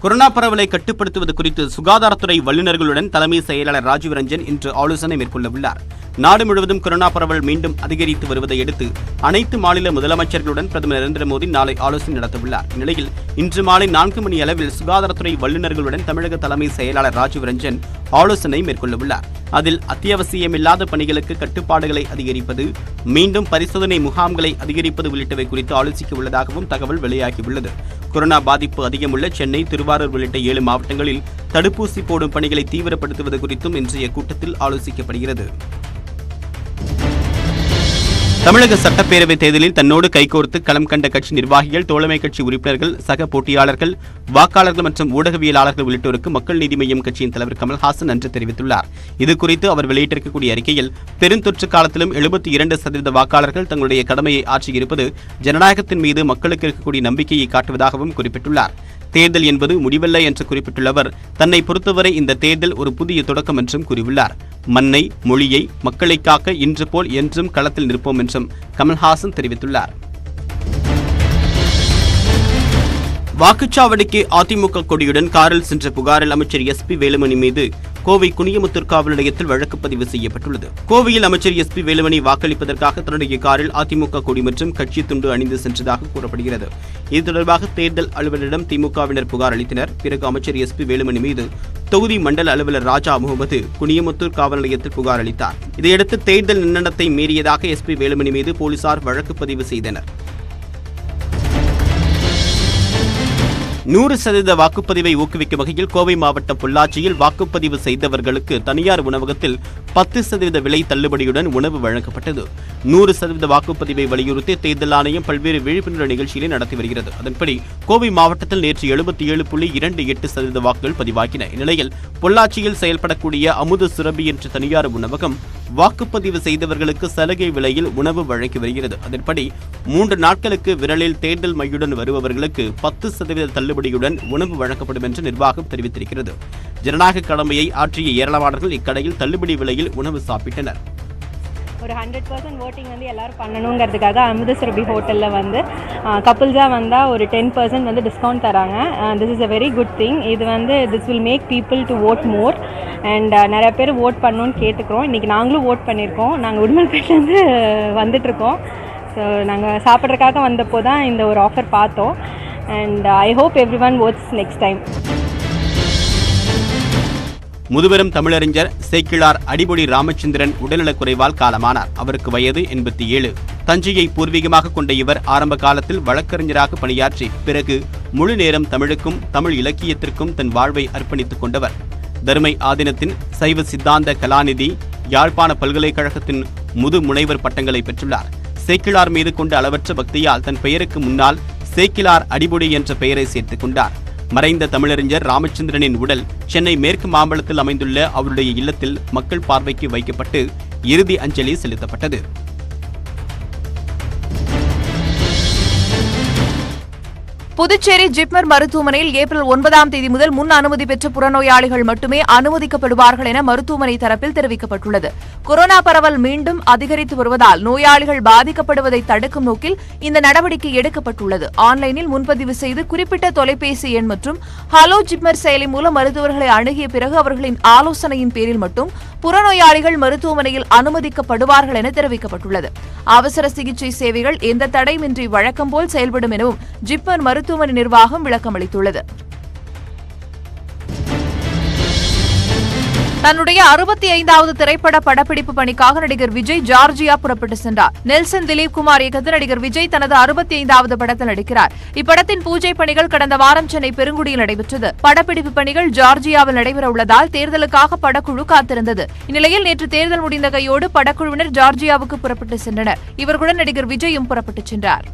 கொரோனா பரவலை கட்டுப்படுத்துவது குறித்து சுகாதாரத்துறை வல்லுநர்களுடன் தலைமை செயலாளர் ராஜீவ் ரஞ்சன் இன்று ஆலோசனை மேற்கொள்ளவுள்ளார். நாடு முழுவதும் கொரோனா பரவல் மீண்டும் அதிகரித்து வருவதை அடுத்து அனைத்து மாநில முதலமைச்சர்களுடன் பிரதமர் நரேந்திர மோடி நாளை ஆலோசனை நடத்தவுள்ளார். இந்நிலையில் இன்று மாலை 4 மணி அளவில் சுகாதாரத்துறை வல்லுநர்களுடன் தமிழக தலைமை செயலாளர் ராஜீவ் ரஞ்சன் ஆலோசனை மேற்கொள்ளவுள்ளார். அதில் அத்தியாவசியமில்லாத பணிகளுக்கு கட்டுப்பாடுகளை அதிகரிப்பது, மீண்டும் பரிசோதனை முகாம்களை அதிகரிப்பது உள்ளிட்டவை குறித்து ஆலோசிக்க உள்ளதாகவும் தகவல் வெளியாகியுள்ளது. கொரோனா பாதிப்பு அதிகமுள்ள சென்னை, திருவாரூர் உள்ளிட்ட 7 மாவட்டங்களில் தடுப்பூசி போடும் பணிகளை தீவிரப்படுத்துவது குறித்தும் இன்றைய கூட்டத்தில் ஆலோசிக்கப்படுகிறது. தமிழக சட்டப்பேரவைத் தேர்தலில் தன்னோடு கைகோர்த்து களம் கண்ட கட்சி நிர்வாகிகள், தோழமை கட்சி உறுப்பினர்கள், சக போட்டியாளர்கள், வாக்காளர்கள் மற்றும் ஊடகவியலாளர்கள் உள்ளிட்டோருக்கு மக்கள் நீதி மய்யம் கட்சியின் தலைவர் கமல்ஹாசன் நன்றி தெரிவித்துள்ளார். இதுகுறித்து அவர் வெளியிட்டிருக்கக்கூடிய அறிக்கையில், பெருந்தொற்று காலத்திலும் 72% வாக்காளர்கள் தங்களுடைய கடமையை ஆற்றியிருப்பது ஜனநாயகத்தின் மீது மக்களுக்கு இருக்கக்கூடிய நம்பிக்கையை காட்டுவதாகவும் குறிப்பிட்டுள்ளார். தேர்தல் என்பது முடிவல்ல என்று குறிப்பிட்டுள்ள அவர், தன்னை பொறுத்தவரை இந்த தேர்தல் ஒரு புதிய தொடக்கம் என்றும் கூறியுள்ளார். மண்ணை, மொழியை, மக்களை காக்க இன்று போல் என்றும் களத்தில் நிற்போம் என்றும் கமல்ஹாசன் தெரிவித்துள்ளார். வாக்குச்சாவடிக்கு அதிமுக கொடியுடன் காரில் சென்ற புகாரில் அமைச்சர் SP வேலுமணி மீது கோவை குனியமுத்தூர் காவல் நிலையத்தில் வழக்கு பதிவு செய்யப்பட்டுள்ளது. கோவையில் அமைச்சர் SP வேலுமணி வாக்களிப்பதற்காக தன்னுடைய காரில் அதிமுக கொடி மற்றும் கட்சி துண்டு அணிந்து சென்றதாக கூறப்படுகிறது. இது தொடர்பாக தேர்தல் அலுவலரிடம் திமுகவினர் புகார் அளித்தனர். பிறகு அமைச்சர் SP வேலுமணி மீது தொகுதி மண்டல அலுவலர் ராஜா முகமது குனியமுத்தூர் காவல் நிலையத்தில் புகார் அளித்தார். இதையடுத்து தேர்தல் நிர்ணயத்தை மீறியதாக SP வேலுமணி மீது போலீசார் வழக்கு பதிவு செய்தனர். 100% வாக்குப்பதிவை ஊக்குவிக்கும் வகையில் கோவை மாவட்டம் பொள்ளாச்சியில் வாக்குப்பதிவு செய்தவர்களுக்கு தனியார் உணவகத்தில் 10% விலை தள்ளுபடியுடன் உணவு வழங்கப்பட்டது. 100% வாக்குப்பதிவை வலியுறுத்தி தேர்தல் ஆணையம் பல்வேறு விழிப்புணர்வு நிகழ்ச்சிகளை நடத்தி வருகிறது. அதன்படி கோவை மாவட்டத்தில் நேற்று 77.28% வாக்குகள் பதிவாகின. இந்நிலையில் பொள்ளாச்சியில் செயல்படக்கூடிய அமுது சுரபி என்ற தனியார் உணவகம் வாக்குப்பதிவு செய்தவர்களுக்கு சலுகை விலையில் உணவு வழங்கி வருகிறது. அதன்படி 3 நாட்களுக்கு விரலில் தேர்தல் மையுடன் வருபவர்களுக்கு 10% தள்ளுபடியுடன் உணவு வழங்கப்படும் என்று நிர்வாகம் தெரிவித்திருக்கிறது. ஜனநாயக கடமையை ஆற்றிய ஏராளமானவர்கள் இக்கடையில் தள்ளுபடி விலையில் உணவு சாப்பிட்டனர். ஒரு 100% ஓட்டிங் எல்லாரும் பண்ணணுங்கிறதுக்காக அமுத சுரபி ஹோட்டலில் கப்புள்ஸாக வந்தால் ஒரு 10% டிஸ்கவுண்ட் தராங்க. This is a very good thing. இது this will make people to ஓட் மோர் அண்ட் நிறைய பேர் ஓட் பண்ணணும்னு கேட்டுக்கிறோம். இன்றைக்கி நாங்களும் ஓட் பண்ணியிருக்கோம். நாங்கள் உடுமல்பேட்டிலேருந்து வந்துட்டுருக்கோம். ஸோ நாங்கள் சாப்பிட்றதுக்காக வந்தப்போ தான் இந்த ஒரு ஆஃபர் பார்த்தோம். And I hope every one votes next time. முதுபெரும் தமிழறிஞர் சேக்கிழார் அடிபொடி ராமச்சந்திரன் உடல்நலக்குறைவால் காலமானார். அவருக்கு வயது 87. தஞ்சையை பூர்வீகமாக கொண்ட இவர் ஆரம்ப காலத்தில் வழக்கறிஞராக பணியாற்றி பிறகு முழு நேரம் தமிழுக்கும் தமிழ் இலக்கியத்திற்கும் தன் வாழ்வை அர்ப்பணித்துக் கொண்டவர். தருமை ஆதீனத்தின் சைவ சித்தாந்த கலாநிதி, யாழ்ப்பாண பல்கலைக்கழகத்தின் முது முனைவர் பட்டங்களை பெற்றுள்ளார். சேக்கிழார் மீது கொண்ட அளவற்ற பக்தியால் தன் பெயருக்கு முன்னால் சேக்கிழார் அடிபொடி என்ற பெயரை சேர்த்துக் கொண்டார். மறைந்த தமிழறிஞர் ராமச்சந்திரனின் உடல் சென்னை மேற்கு மாம்பலத்தில் அமைந்துள்ள அவருடைய இல்லத்தில் மக்கள் பார்வைக்கு வைக்கப்பட்டு இறுதி அஞ்சலி செலுத்தப்பட்டது. புதுச்சேரி ஜிப்மர் மருத்துவமனையில் ஏப்ரல் 9ஆம் தேதி முதல் முன் அனுமதி பெற்ற புறநோயாளிகள் மட்டுமே அனுமதிக்கப்படுவார்கள் என மருத்துவமனை தரப்பில் தெரிவிக்கப்பட்டுள்ளது. கொரோனா பரவல் மீண்டும் அதிகரித்து வருவதால் நோயாளிகள் பாதிக்கப்படுவதை தடுக்கும் நோக்கில் இந்த நடவடிக்கை எடுக்கப்பட்டுள்ளது. ஆன்லைனில் முன்பதிவு செய்து குறிப்பிட்ட தொலைபேசி எண் மற்றும் ஹலோ ஜிப்மர் செயலி மூலம் மருத்துவர்களை அணுகிய பிறகு அவர்களின் ஆலோசனையின் பேரில் மட்டும் புறநோயாளிகள் மருத்துவமனையில் அனுமதிக்கப்படுவார்கள் என தெரிவிக்கப்பட்டுள்ளது. அவசர சிகிச்சை சேவைகள் எந்த தடையுமின்றி வழக்கம் போல் செயல்படும் எனவும் ஜிப்மர் மருத்துவமனை நிர்வாகம் விளக்கமளித்துள்ளது. தன்னுடைய 65வது திரைப்பட படப்பிடிப்பு பணிக்காக நடிகர் விஜய் ஜார்ஜியா புறப்பட்டு சென்றார். நெல்சன் திலீப் குமார் இயக்கத்தில் நடிகர் விஜய் தனது 65வது படத்தில் நடிக்கிறார். இப்படத்தின் பூஜை பணிகள் கடந்த வாரம் சென்னை பெருங்குடியில் நடைபெற்றது. படப்பிடிப்பு பணிகள் ஜார்ஜியாவில் நடைபெற உள்ளதால் தேர்தலுக்காக படக்குழு காத்திருந்தது. இந்நிலையில் நேற்று தேர்தல் முடிந்த கையோடு படக்குழுவினர் ஜார்ஜியாவுக்கு புறப்பட்டு சென்றனர். இவர்களுடன் நடிகர் விஜயும் புறப்பட்டு சென்றார்.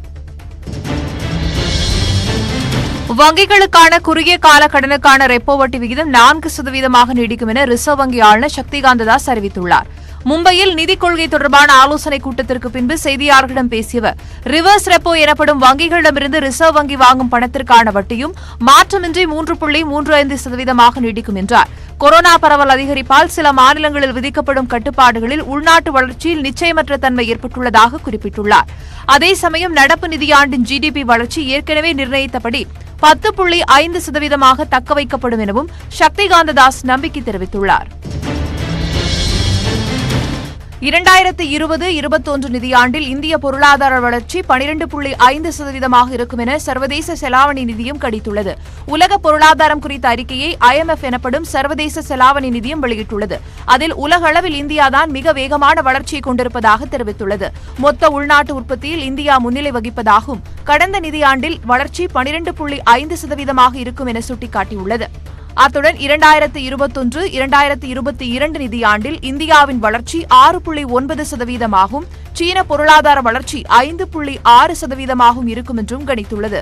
வங்கிகளுக்கான குறுகிய கால கடனுக்கான ரெப்போ வட்டி விகிதம் 4% நீடிக்கும் என ரிசர்வ் வங்கி ஆளுநர் சக்திகாந்த தாஸ் அறிவித்துள்ளார். மும்பையில் நிதிக் கொள்கை தொடர்பான ஆலோசனைக் கூட்டத்திற்கு பின்பு செய்தியாளர்களிடம் பேசியவர், ரிவர்ஸ் ரெப்போ எனப்படும் வங்கிகளிடமிருந்து ரிசர்வ் வங்கி வாங்கும் பணத்திற்கான வட்டியும் மாற்றமின்றி 3.35% நீடிக்கும் என்றார். கொரோனா பரவல் அதிகரிப்பால் சில மாநிலங்களில் விதிக்கப்படும் கட்டுப்பாடுகளில் உள்நாட்டு வளர்ச்சியில் நிச்சயமற்ற தன்மை ஏற்பட்டுள்ளதாக குறிப்பிட்டுள்ளார். அதே சமயம் நடப்பு நிதியாண்டின் ஜிடிபி வளர்ச்சி ஏற்கனவே நிர்ணயித்தபடி 10.5% தக்க வைக்கப்படும் எனவும் சக்திகாந்த தாஸ் நம்பிக்கை தெரிவித்துள்ளார். 2020-21 நிதியாண்டில் இந்திய பொருளாதார வளர்ச்சி 12.5% இருக்கும் என சர்வதேச செலாவணி நிதியம் கணித்துள்ளது. உலக பொருளாதாரம் குறித்த அறிக்கையை IMF எனப்படும் சர்வதேச செலாவணி நிதியம் வெளியிட்டுள்ளது. அதில் உலக அளவில் இந்தியாதான் மிக வேகமான வளர்ச்சியை கொண்டிருப்பதாக தெரிவித்துள்ளது. மொத்த உள்நாட்டு உற்பத்தியில் இந்தியா முன்னிலை வகிப்பதாகவும் கடந்த நிதியாண்டில் வளர்ச்சி 12.5% இருக்கும் என சுட்டிக்காட்டியுள்ளது. அத்துடன் 2021-2022 நிதியாண்டில் இந்தியாவின் வளர்ச்சி 6.9% சீன பொருளாதார வளர்ச்சி 5.6% இருக்கும் என்றும் கணித்துள்ளது.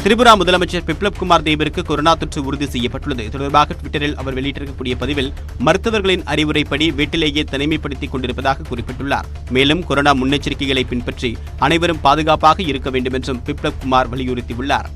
திரிபுரா முதலமைச்சர் பிப்ளப் குமார் தேவிற்கு கொரோனா தொற்று உறுதி செய்யப்பட்டுள்ளது. இது தொடர்பாக ட்விட்டரில் அவர் வெளியிட்டிருக்கக்கூடிய பதிவில் மருத்துவர்களின் அறிவுரைப்படி வீட்டிலேயே தனிமைப்படுத்திக் கொண்டிருப்பதாக குறிப்பிட்டுள்ளார். மேலும் கொரோனா முன்னெச்சரிக்கைகளை பின்பற்றி அனைவரும் பாதுகாப்பாக இருக்க வேண்டும் என்றும் பிப்ளப் குமார் வலியுறுத்தியுள்ளார்.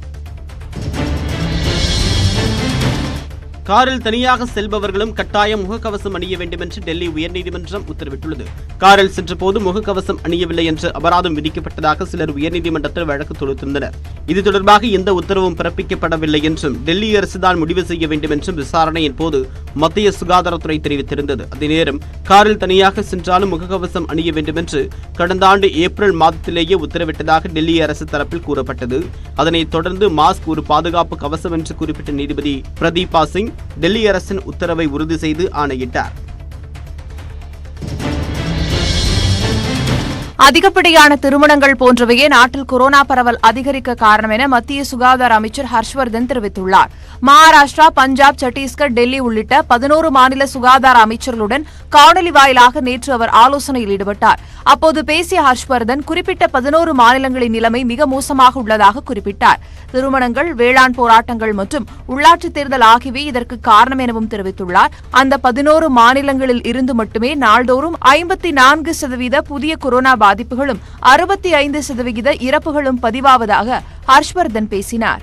காரில் தனியாக செல்பவர்களும் கட்டாயம் முகக்கவசம் அணிய வேண்டும் என்று டெல்லி உயர்நீதிமன்றம் உத்தரவிட்டுள்ளது. காரில் சென்றபோது முகக்கவசம் அணியவில்லை என்று அபராதம் விதிக்கப்பட்டதாக சிலர் உயர்நீதிமன்றத்தில் வழக்கு தொடுத்திருந்தனர். இது தொடர்பாக எந்த உத்தரவும் பிறப்பிக்கப்படவில்லை என்றும் டெல்லி அரசுதான் முடிவு செய்ய வேண்டும் என்றும் விசாரணையின் போது மத்திய சுகாதாரத்துறை தெரிவித்திருந்தது. அதே நேரம் காரில் தனியாக சென்றாலும் முகக்கவசம் அணிய வேண்டும் என்று கடந்த ஆண்டு ஏப்ரல் மாதத்திலேயே உத்தரவிட்டதாக டெல்லி அரசு தரப்பில் கூறப்பட்டது. அதனைத் தொடர்ந்து மாஸ்க் ஒரு பாதுகாப்பு கவசம் என்று குறிப்பிட்ட நீதிபதி பிரதீபா சிங் டெல்லி அரசின் உத்தரவை உறுதி செய்து ஆணையிட்டார். அதிகப்படியான திருமணங்கள் போன்றவையே நாட்டில் கொரோனா பரவல் அதிகரிக்க காரணம் என மத்திய சுகாதார அமைச்சர் ஹர்ஷ்வர்தன் தெரிவித்துள்ளார். மகாராஷ்டிரா, பஞ்சாப், சத்தீஸ்கர், டெல்லி உள்ளிட்ட 11 மாநில சுகாதார அமைச்சர்களுடன் காணொலி வாயிலாக நேற்று அவர் ஆலோசனையில் ஈடுபட்டார். அப்போது பேசிய ஹர்ஷ்வர்தன் குறிப்பிட்ட 11 மாநிலங்களின் நிலைமை மிக மோசமாக உள்ளதாக குறிப்பிட்டார். திருமணங்கள், வேளாண் போராட்டங்கள் மற்றும் உள்ளாட்சித் தேர்தல் ஆகியவை இதற்கு காரணம் எனவும் தெரிவித்துள்ளார். அந்த 11 மாநிலங்களில் இருந்து மட்டுமே நாள்தோறும் 54% புதிய கொரோனா பாதிப்புகளும் 65% இறப்புகளும் பதிவாவதாக ஹர்ஷ்வர்தன் பேசினார்.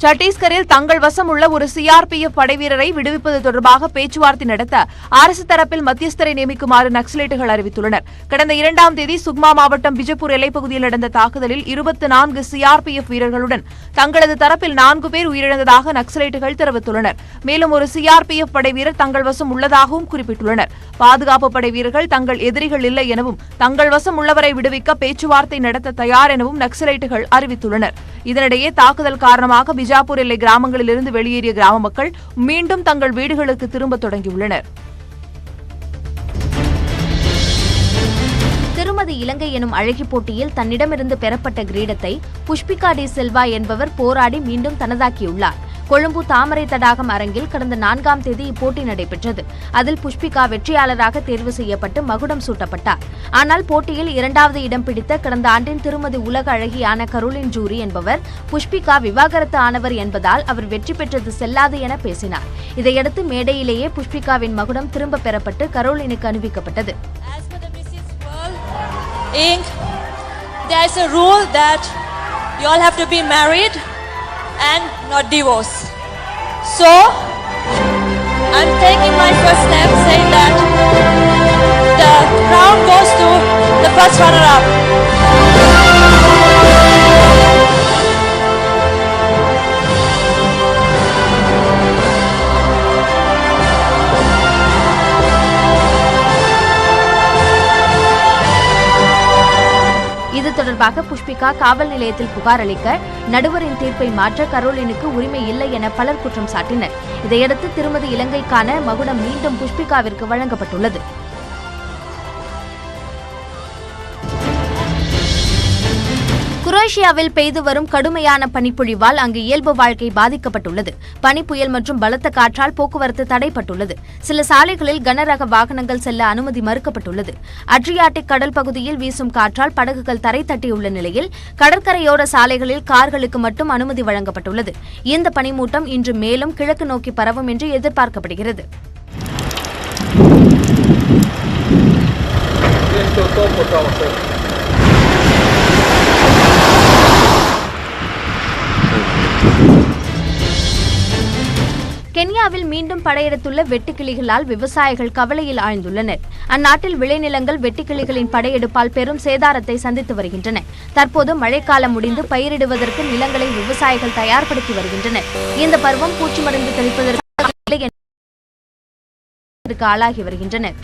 சத்தீஸ்கரில் தங்கள் வசம் உள்ள ஒரு சிஆர்பிஎஃப் படைவீரரை விடுவிப்பது தொடர்பாக பேச்சுவார்த்தை நடத்த அரசு தரப்பில் மத்தியஸ்தரை நியமிக்குமாறு நக்சலைட்டுகள் அறிவித்துள்ளனர். கடந்த 2ஆம் தேதி சுக்மா மாவட்டம் பிஜப்பூர் எல்லைப்பகுதியில் நடந்த தாக்குதலில் 24 சிஆர்பிஎஃப் வீரர்களுடன் தங்களது தரப்பில் 4 பேர் உயிரிழந்ததாக நக்சலைட்டுகள் தெரிவித்துள்ளனர். மேலும் ஒரு சிஆர்பிஎஃப் படைவீரர் தங்கள் வசம் உள்ளதாகவும் குறிப்பிட்டுள்ளனர். பாதுகாப்பு படை வீரர்கள் தங்கள் எதிரிகள் இல்லை எனவும் தங்கள் வசம் உள்ளவரை விடுவிக்க பேச்சுவார்த்தை நடத்த தயார் எனவும் நக்சலைட்டுகள் அறிவித்துள்ளனர். இதனிடையே தாக்குதல் காரணமாக பிஜாப்பூர் எல்லை கிராமங்களிலிருந்து வெளியேறிய கிராம மக்கள் மீண்டும் தங்கள் வீடுகளுக்கு திரும்ப தொடங்கியுள்ளனர். திருமதி இலங்கை எனும் அழகி போட்டியில் தன்னிடமிருந்து பெறப்பட்ட கிரீடத்தை புஷ்பிகா டி செல்வா என்பவர் போராடி மீண்டும் தனதாக்கியுள்ளார். கொழும்பு தாமரை தடாகம் அரங்கில் கடந்த 4ஆம் தேதி இப்போட்டி நடைபெற்றது. அதில் புஷ்பிகா வெற்றியாளராக தேர்வு செய்யப்பட்டு மகுடம் சூட்டப்பட்டார். ஆனால் போட்டியில் 2வது இடம் பிடித்த கடந்த ஆண்டின் திருமதி உலக அழகியான கரோலின் ஜூரி என்பவர் புஷ்பிகா விவாகரத்து ஆனவர் என்பதால் அவர் வெற்றி பெற்றது செல்லாது என பேசினார். இதையடுத்து மேடையிலேயே புஷ்பிகாவின் மகுடம் திரும்ப பெறப்பட்டு கரோலினுக்கு அணிவிக்கப்பட்டது. There is a rule that you all have to be married and not divorced. So I'm taking my first step saying that the crown goes to the first runner-up. இது தொடர்பாக புஷ்பிகா காவல் நிலையத்தில் புகார் அளிக்க நடுவரின் தீர்ப்பை மாற்ற கரோலினுக்கு உரிமை இல்லை என பலர் குற்றம் சாட்டினர். இதையடுத்து திருமதி இலங்கைக்கான மகுடம் மீண்டும் புஷ்பிகாவிற்கு வழங்கப்பட்டுள்ளது. குரோஷியாவில் பெய்து வரும் கடுமையான பனிப்பொழிவால் அங்கு இயல்பு வாழ்க்கை பாதிக்கப்பட்டுள்ளது. பனிப்புயல் மற்றும் பலத்த காற்றால் போக்குவரத்து தடைப்பட்டுள்ளது. சில சாலைகளில் கனரக வாகனங்கள் செல்ல அனுமதி மறுக்கப்பட்டுள்ளது. அட்ரியாட்டிக் கடல் பகுதியில் வீசும் காற்றால் படகுகள் தரை தட்டியுள்ள நிலையில் கடற்கரையோர சாலைகளில் கார்களுக்கு மட்டும் அனுமதி வழங்கப்பட்டுள்ளது. இந்த பனிமூட்டம் இன்று மேலும் கிழக்கு நோக்கி பரவும் என்று எதிர்பார்க்கப்படுகிறது. கென்யாவில் மீண்டும் படையெடுத்துள்ள வெட்டுக்கிளிகளால் விவசாயிகள் கவலையில் ஆழ்ந்துள்ளனர். அந்நாட்டில் விளைநிலங்கள் வெட்டுக்கிளிகளின் படையெடுப்பால் பெரும் சேதாரத்தை சந்தித்து வருகின்றன. தற்போது மழைக்காலம் முடிந்து பயிரிடுவதற்கு நிலங்களை விவசாயிகள் தயார்படுத்தி வருகின்றனர். இந்த பருவம் பூச்சி மருந்து தெளிப்பதற்கு ஆளாகி வருகின்றனர்.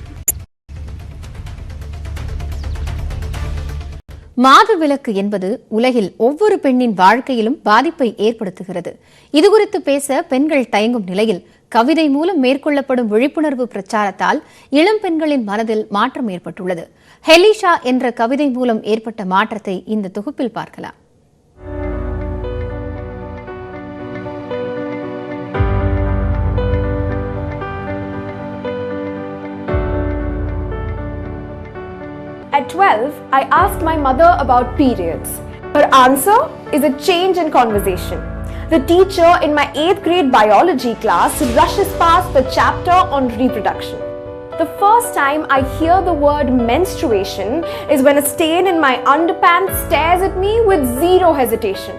மாதவிலக்கு என்பது உலகில் ஒவ்வொரு பெண்ணின் வாழ்க்கையிலும் பாதிப்பை ஏற்படுத்துகிறது. இதுகுறித்து பேச பெண்கள் தயங்கும் நிலையில் கவிதை மூலம் மேற்கொள்ளப்படும் விழிப்புணர்வு பிரச்சாரத்தால் இளம் பெண்களின் மனதில் மாற்றம் ஏற்பட்டுள்ளது. ஹெலிஷா என்ற கவிதை மூலம் ஏற்பட்ட மாற்றத்தை இந்த தொகுப்பில் பார்க்கலாம். At 12, I asked my mother about periods. Her answer is a change in conversation. The teacher in my 8th grade biology class rushes past the chapter on reproduction. The first time I hear the word menstruation is when a stain in my underpants stares at me with zero hesitation.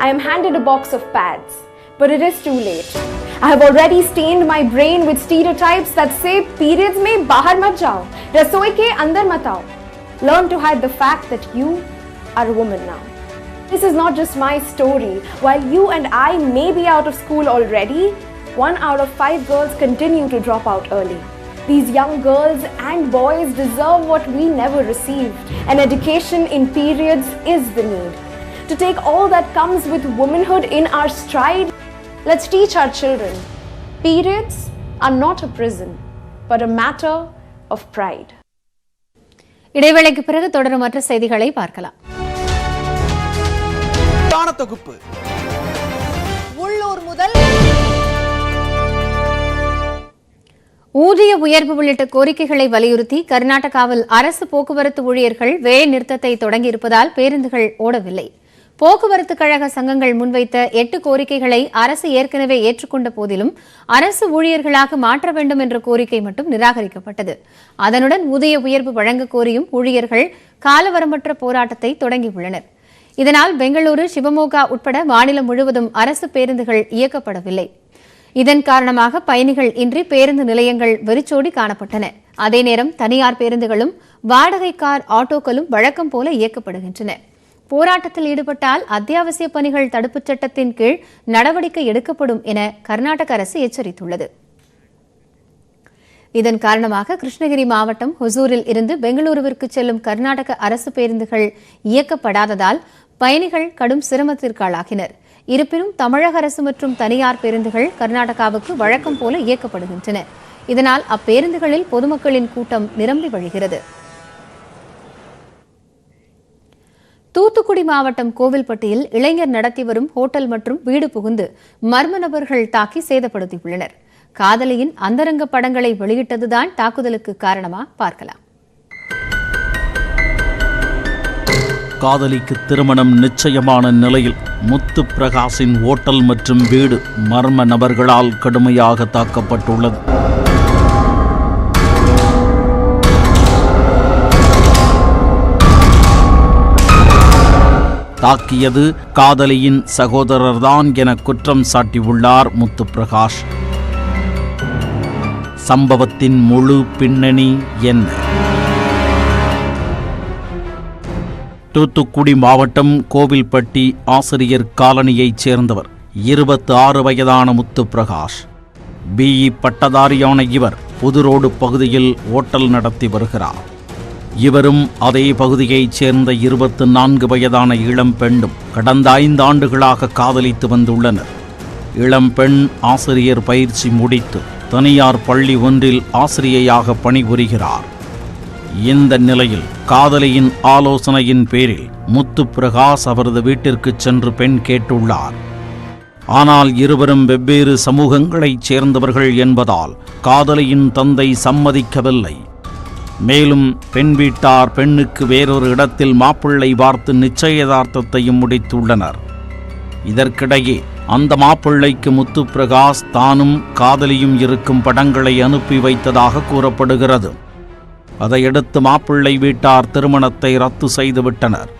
I am handed a box of pads, but it is too late. I have already stained my brain with stereotypes that say periods mein bahar mat jao, rasoi ke andar mat aao. Learn to hide the fact that you are a woman now. This is not just my story. While you and I may be out of school already, 1 out of 5 girls continue to drop out early. These young girls and boys deserve what we never received. An education in periods is the need. To take all that comes with womanhood in our stride, let's teach our children. Periods are not a prison, but a matter of pride. இடைவேளைக்கு பிறகு தொடரும் மற்ற செய்திகளை பார்க்கலாம். தொகுப்பு உள்ளூர் முதல் ஊதிய உயர்வு உள்ளிட்ட கோரிக்கைகளை வலியுறுத்தி கர்நாடகாவில் அரசு போக்குவரத்து ஊழியர்கள் வேலை நிறுத்தத்தை தொடங்கியிருப்பதால் பேருந்துகள் ஓடவில்லை. போக்குவரத்து கழக சங்கங்கள் முன்வைத்த 8 கோரிக்கைகளை அரசு ஏற்கனவே ஏற்றுக்கொண்ட போதிலும் அரசு ஊழியர்களாக மாற்ற வேண்டும் என்ற கோரிக்கை மட்டும் நிராகரிக்கப்பட்டது. அதனுடன் ஊதிய உயர்வு வழங்க கோரியும் ஊழியர்கள் காலவரம்பற்ற போராட்டத்தை தொடங்கியுள்ளனர். இதனால் பெங்களூரு, சிவமோகா உட்பட மாநிலம் முழுவதும் அரசு பேருந்துகள் இயக்கப்படவில்லை. இதன் காரணமாக பயணிகள் இன்றி பேருந்து நிலையங்கள் வெறிச்சோடி காணப்பட்டன. அதே நேரம் தனியார் பேருந்துகளும் வாடகை கார், ஆட்டோக்களும் வழக்கம் போல இயக்கப்படுகின்றன. போராட்டத்தில் ஈடுபட்டால் அத்தியாவசிய பணிகள் தடுப்புச் சட்டத்தின் கீழ் நடவடிக்கை எடுக்கப்படும் என கர்நாடக அரசு எச்சரித்துள்ளது. இதன் காரணமாக கிருஷ்ணகிரி மாவட்டம் ஹொசூரில் இருந்து பெங்களூருவிற்கு செல்லும் கர்நாடக அரசு பேருந்துகள் இயக்கப்படாததால் பயணிகள் கடும் சிரமத்திற்கு ஆளாகினர். இருப்பினும் தமிழக அரசு மற்றும் தனியார் பேருந்துகள் கர்நாடகாவுக்கு வழக்கம் போல இயக்கப்படுகின்றன. இதனால் அப்பேருந்துகளில் பொதுமக்களின் கூட்டம் நிரம்பி வழிகிறது. தூத்துக்குடி மாவட்டம் கோவில்பட்டியில் இளைஞர் நடத்தி வரும் ஹோட்டல் மற்றும் வீடு புகுந்து மர்ம நபர்கள் தாக்கி சேதப்படுத்தியுள்ளனர். காதலியின் அந்தரங்க படங்களை வெளியிட்டதுதான் தாக்குதலுக்கு காரணமா? பார்க்கலாம். காதலிக்கு திருமணம் நிச்சயமான நிலையில் முத்து பிரகாஷின் ஓட்டல் மற்றும் வீடு மர்ம நபர்களால் கடுமையாக தாக்கப்பட்டுள்ளது. தாக்கியது காதலியின் சகோதரர்தான் என குற்றம் சாட்டியுள்ளார் முத்து பிரகாஷ். சம்பவத்தின் முழு பின்னணி என்ன? தூத்துக்குடி மாவட்டம் கோவில்பட்டி ஆசிரியர் காலனியைச் சேர்ந்தவர் 26 வயதான முத்து பிரகாஷ். பிஇ பட்டதாரியான இவர் புதுரோடு பகுதியில் ஓட்டல் நடத்தி வருகிறார். இவரும் அதே பகுதியைச் சேர்ந்த 24 வயதான இளம் பெண்ணும் கடந்த 5 ஆண்டுகளாக காதலித்து வந்துள்ளனர். இளம் பெண் ஆசிரியர் பயிற்சி முடித்து தனியார் பள்ளி ஒன்றில் ஆசிரியையாக பணிபுரிகிறார். இந்த நிலையில் காதலியின் ஆலோசனையின் பேரில் முத்து பிரகாஷ் அவரது வீட்டிற்கு சென்று பெண் கேட்டுள்ளார். ஆனால் இருவரும் வெவ்வேறு சமூகங்களைச் சேர்ந்தவர்கள் என்பதால் காதலியின் தந்தை சம்மதிக்கவில்லை. மேலும் பெண் வீட்டார் பெண்ணுக்கு வேறொரு இடத்தில் மாப்பிள்ளை பார்த்து நிச்சயதார்த்தத்தையும் முடித்துள்ளனர். இதற்கிடையே அந்த மாப்பிள்ளைக்கு முத்து பிரகாஷ் தானும் காதலியும் இருக்கும் படங்களை அனுப்பி வைத்ததாக கூறப்படுகிறது. அதையடுத்து மாப்பிள்ளை வீட்டார் திருமணத்தை ரத்து செய்துவிட்டனர்.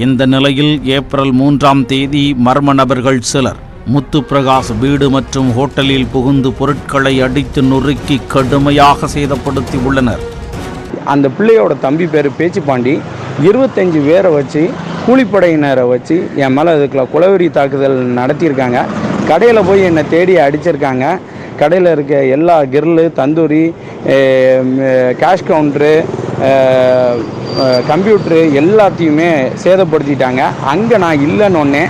இந்த நிலையில் ஏப்ரல் 3ஆம் தேதி மர்ம நபர்கள் சிலர் முத்து பிரகாஷ் வீடு மற்றும் ஹோட்டலில் புகுந்து பொருட்களை அடித்து நொறுக்கி கடுமையாக சேதப்படுத்தி உள்ளனர். அந்த பிள்ளையோட தம்பி பேர் பேச்சுப்பாண்டி 25 பேரை வச்சு கூலிப்படையினரை வச்சு என் மேலே இதுக்குள்ள குலவெறி தாக்குதல் நடத்தியிருக்காங்க. கடையில் போய் என்னை தேடி அடிச்சிருக்காங்க. கடையில் இருக்க எல்லா grill, tandoori, cash counter, computer எல்லாத்தையுமே சேதப்படுத்திட்டாங்க. அங்கே நான் இல்லைன்னொன்னே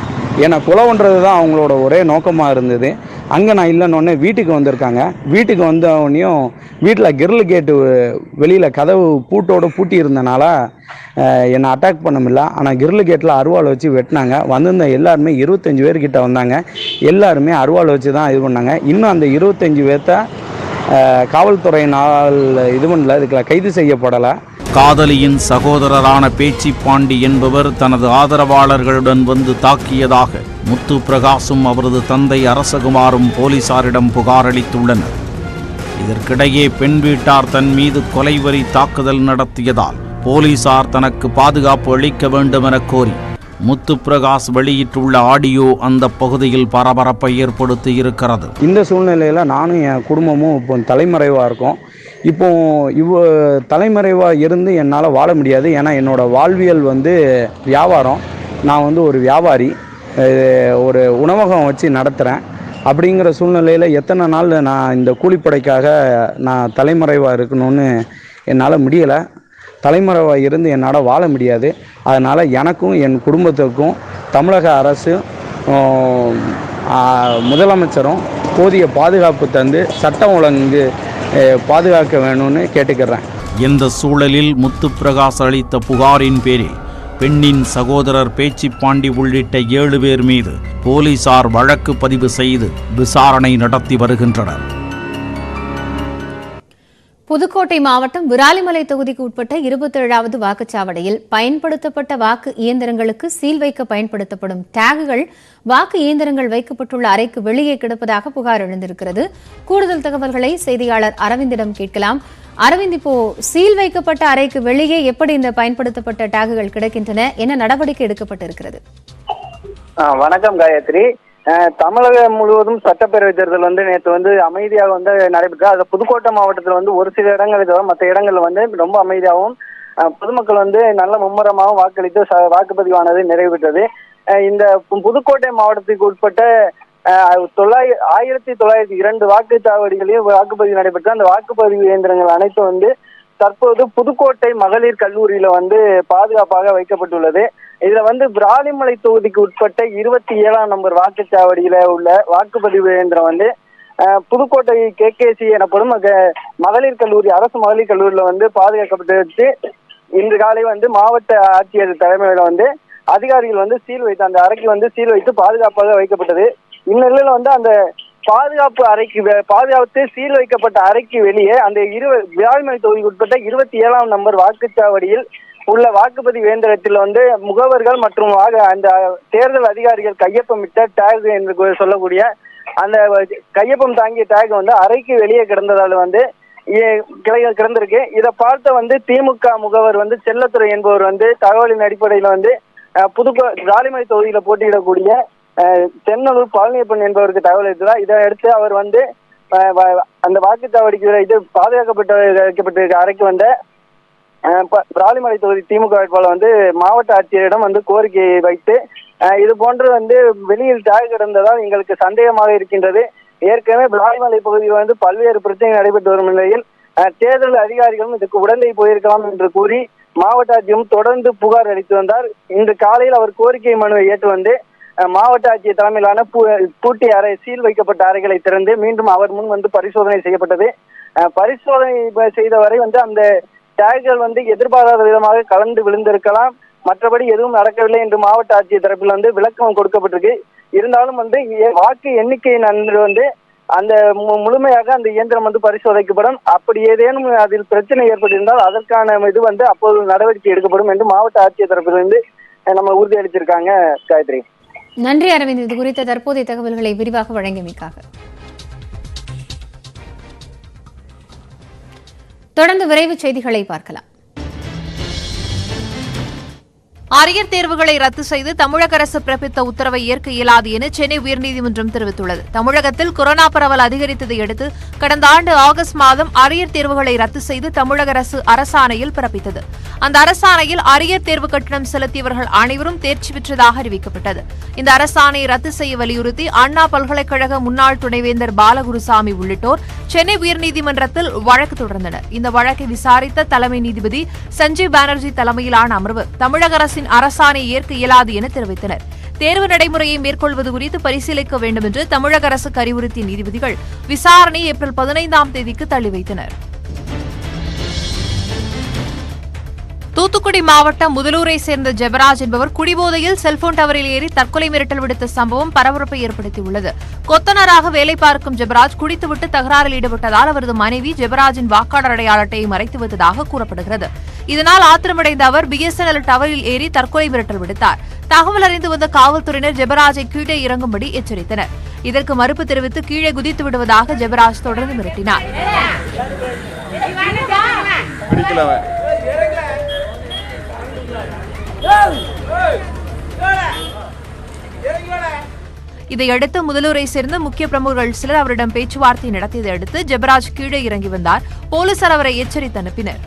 என்னை கொலை பண்ணுறது தான் அவங்களோட ஒரே நோக்கமாக இருந்தது. அங்கே நான் இல்லைன்னொன்னே வீட்டுக்கு வந்திருக்காங்க. வீட்டுக்கு வந்தவனையும் வீட்டில் கிரில் கேட்டு வெளியில் கதவு பூட்டோடு பூட்டி இருந்தனால என்னை அட்டாக் பண்ண முடியல. ஆனால் கிரில் கேட்டில் அருவாள் வச்சு வெட்டினாங்க. வந்திருந்த எல்லாருமே 25 பேர்கிட்ட வந்தாங்க. எல்லாருமே அருவாள் வச்சு தான் இது பண்ணாங்க. இன்னும் அந்த 25 பேர்த்த காவல்துறையினால் இது பண்ணல, இதுக்குள்ள கைது செய்யப்படலை. காதலியின் சகோதரரான பேச்சிப்பாண்டி என்பவர் தனது ஆதரவாளர்களுடன் வந்து தாக்கியதாக முத்து பிரகாஷும் அவரது தந்தை அரசகுமாரும் போலீசாரிடம் புகார் அளித்துள்ளனர். இதற்கிடையே பெண் வீட்டார் தன் மீது கொலைவெறி தாக்குதல் நடத்தியதால் போலீசார் தனக்கு பாதுகாப்பு அளிக்க வேண்டும் என கோரி முத்து பிரகாஷ் வெளியிட்டுள்ள ஆடியோ அந்த பகுதியில் பரபரப்பை ஏற்படுத்தி இருக்கிறது. இந்த சூழ்நிலையில் நானும் என் குடும்பமும் இப்போ தலைமறைவாக இருக்கோம். இப்போ தலைமறைவாக இருந்து என்னால் வாழ முடியாது. ஏன்னா என்னோடய வாழ்வியல் வியாபாரம். நான் ஒரு வியாபாரி, ஒரு உணவகம் வச்சு நடத்துகிறேன். அப்படிங்கிற சூழ்நிலையில் எத்தனை நாள் நான் இந்த கூலிப்படைக்காக நான் தலைமறைவாக இருக்கணும்னு என்னால் முடியலை. தலைமறைவாக இருந்து என்னால் வாழ முடியாது. அதனால் எனக்கும் என் குடும்பத்துக்கும் தமிழக அரசு முதலமைச்சரும் போதிய பாதுகாப்பு தந்து சட்டம் ஒழுங்கு பாதுகாக்க வேணும்னு கேட்டுக்கிறேன். இந்த சூழலில் முத்து பிரகாஷ் அளித்த புகாரின் பேரில் பெண்ணின் சகோதரர் பேச்சிப்பாண்டி உள்ளிட்ட 7 பேர் மீது போலீசார் வழக்கு பதிவு செய்து விசாரணை நடத்தி வருகின்றனர். புதுக்கோட்டை மாவட்டம் விராலிமலை தொகுதிக்கு உட்பட்ட 27வது வாக்குச்சாவடியில் பயன்படுத்தப்பட்ட வாக்கு இயந்திரங்களுக்கு சீல் வைக்க பயன்படுத்தப்படும் டேகுகள் வாக்கு இயந்திரங்கள் வைக்கப்பட்டுள்ள அறைக்கு வெளியே கிடப்பதாக புகார் எழுந்திருக்கிறது. கூடுதல் தகவல்களை செய்தியாளர் அரவிந்திடம் கேட்கலாம். அரவிந்த், இப்போ சீல் வைக்கப்பட்ட அறைக்கு வெளியே எப்படி இந்த பயன்படுத்தப்பட்ட டேகுகள் கிடைக்கின்றன? என்ன நடவடிக்கை எடுக்கப்பட்டிருக்கிறது? வணக்கம் காயத்ரி. தமிழகம் முழுவதும் சட்டப்பேரவை தேர்தல் நேற்று அமைதியாக நடைபெற்றது. அது புதுக்கோட்டை மாவட்டத்தில் ஒரு சில இடங்கள் தவிர மற்ற இடங்கள் ரொம்ப அமைதியாகவும் பொதுமக்கள் நல்ல மும்முரமாகவும் வாக்களித்து வாக்குப்பதிவானது நிறைவேற்றது. இந்த புதுக்கோட்டை மாவட்டத்துக்கு உட்பட்ட 1902 வாக்குச்சாவடிகளில் வாக்குப்பதிவு நடைபெற்றது. அந்த வாக்குப்பதிவு இயந்திரங்கள் அனைத்தும் தற்போது புதுக்கோட்டை மகளிர் கல்லூரியில வந்து பாதுகாப்பாக வைக்கப்பட்டுள்ளது. இதுல வந்து விராலிமலை தொகுதிக்கு உட்பட்ட 27ஆம் நம்பர் வாக்குச்சாவடியில உள்ள வாக்குப்பதிவு இயந்திரம் வந்து புதுக்கோட்டை KKC எனப்படும் மகளிர் கல்லூரி, அரசு மகளிர் கல்லூரியில வந்து பாதுகாக்கப்பட்டு வச்சு இன்று காலை வந்து மாவட்ட ஆட்சியர் தலைமையில வந்து அதிகாரிகள் வந்து சீல் வைத்து அந்த அறைக்கு வந்து சீல் வைத்து பாதுகாப்பாக வைக்கப்பட்டது. இந்நிலையில வந்து அந்த பாதுகாப்பு அறைக்கு பாதுகாத்து சீல் வைக்கப்பட்ட அறைக்கு வெளியே அந்த விராலிமலை தொகுதிக்கு உட்பட்ட 27ஆம் நம்பர் வாக்குச்சாவடியில் உள்ள வாக்குப்பதிவு இயந்திரத்தில் வந்து முகவர்கள் மற்றும் அந்த தேர்தல் அதிகாரிகள் கையொப்பமிட்ட டேக் என்று சொல்லக்கூடிய அந்த கையொப்பம் தாங்கிய டேக் வந்து அறைக்கு வெளியே கிடந்ததால் வந்து கிடந்திருக்கு. இதை பார்த்த வந்து திமுக முகவர் வந்து செல்லத்துறை என்பவர் வந்து தகவலின் அடிப்படையில் வந்து விராலிமலை தொகுதியில போட்டியிடக்கூடிய தென்னலூர் பழனியப்பன் என்பவருக்கு தகவல் எடுத்தார். இதை அடுத்து அவர் வந்து அந்த வாக்குச்சாவடிக்கு இது வைக்கப்பட்டிருக்க அறைக்கு வந்த விராலிமலை தொகுதி திமுக வேட்பாளர் வந்து மாவட்ட ஆட்சியரிடம் வந்து கோரிக்கையை வைத்து இது போன்று வந்து வெளியில் டேக் கிடந்ததால் எங்களுக்கு சந்தேகமாக இருக்கின்றது. ஏற்கனவே விராலிமலை பகுதியில் வந்து பல்வேறு பிரச்சனைகள் நடைபெற்று வரும் நிலையில் தேர்தல் அதிகாரிகளும் இதுக்கு உடந்தை போயிருக்கலாம் என்று கூறி மாவட்ட ஆட்சியரும் தொடர்ந்து புகார் அளித்து வந்தார். இன்று காலையில் அவர் கோரிக்கை மனுவை ஏற்று வந்து மாவட்ட ஆட்சியர் தலைமையிலான பூட்டி அறை சீல் வைக்கப்பட்ட அறைகளை திறந்து மீண்டும் அவர் முன் வந்து பரிசோதனை செய்யப்பட்டது. பரிசோதனை செய்த வரை வந்து அந்த டேக்கள் வந்து எதிர்பாராத விதமாக கலந்து விழுந்திருக்கலாம், மற்றபடி எதுவும் நடக்கவில்லை என்று மாவட்ட ஆட்சியர் தரப்பில் வந்து விளக்கம் கொடுக்கப்பட்டிருக்கு. இருந்தாலும் வந்து வாக்கு எண்ணிக்கையின் அன்று வந்து அந்த முழுமையாக அந்த இயந்திரம் வந்து பரிசோதிக்கப்படும். அப்படி ஏதேனும் அதில் பிரச்சனை ஏற்பட்டிருந்தால் அதற்கான இது வந்து அப்போது நடவடிக்கை எடுக்கப்படும் என்று மாவட்ட ஆட்சியர் தரப்பிலிருந்து நம்ம உறுதியளித்திருக்காங்க. காயத்ரி, நன்றி அரவிந்த். இது குறித்த தற்போதைய தகவல்களை விரிவாக வழங்கியமைக்காக. தொடர்ந்து விரைவு செய்திகளை பார்க்கலாம். அரியர் தேர்வுகளை ரத்து செய்து தமிழக அரசு பிறப்பித்த உத்தரவை ஏற்க இயலாது என சென்னை உயர்நீதிமன்றம் தெரிவித்துள்ளது. தமிழகத்தில் கொரோனா பரவல் அதிகரித்ததை அடுத்து கடந்த ஆண்டு ஆகஸ்ட் மாதம் அரியர் தேர்வுகளை ரத்து செய்து தமிழக அரசு அரசாணையில் பிறப்பித்தது. அந்த அரசாணையில் அரியர் தேர்வு கட்டணம் செலுத்தியவர்கள் அனைவரும் தேர்ச்சி பெற்றதாக அறிவிக்கப்பட்டது. இந்த அரசாணையை ரத்து செய்ய வலியுறுத்தி அண்ணா பல்கலைக்கழக முன்னாள் துணைவேந்தர் பாலகுருசாமி உள்ளிட்டோர் சென்னை உயர்நீதிமன்றத்தில் வழக்கு தொடர்ந்தனர். இந்த வழக்கை விசாரித்த தலைமை நீதிபதி சஞ்சீவ் பானர்ஜி தலைமையிலான அமர்வு தமிழக அரசின் அரசாணையை ஏற்க இயலாது என தெரிவித்தனர். தேர்வு நடைமுறையை மேற்கொள்வது குறித்து பரிசீலிக்க வேண்டும் என்று தமிழக அரசுக்கு அறிவுறுத்திய நீதிபதிகள் விசாரணை ஏப்ரல் 15ஆம் தேதிக்கு தள்ளி வைத்தனர். தூத்துக்குடி மாவட்டம் முதலூரை சேர்ந்த ஜெபராஜ் என்பவர் குடிபோதையில் செல்போன் டவரில் ஏறி தற்கொலை மிரட்டல் விடுத்த சம்பவம் பரபரப்பை ஏற்படுத்தியுள்ளது. கொத்தனராக வேலை பார்க்கும் ஜெபராஜ் குடித்துவிட்டு தகராறில் ஈடுபட்டதால் அவரது மனைவி ஜெபராஜின் வாக்காளர் அடையாள அட்டையை மறைத்து வைத்ததாக கூறப்படுகிறது. இதனால் ஆத்திரமடைந்த அவர் BSNL டவரில் ஏறி தற்கொலை மிரட்டல் விடுத்தார். தகவல் அறிந்து வந்த காவல்துறையினர் ஜெபராஜை கீழே இறங்கும்படி எச்சரித்தனர். இதற்கு மறுப்பு தெரிவித்து கீழே குதித்து விடுவதாக ஜெபராஜ் தொடர்ந்து மிரட்டினார். இதையடுத்து முதலூரை சேர்ந்த முக்கிய பிரமுகர்கள் சிலர் அவரிடம் பேச்சுவார்த்தை நடத்தியதை அடுத்து ஜெபராஜ் கீழே இறங்கி வந்தார். போலீசார் அவரை எச்சரித்து அனுப்பினர்.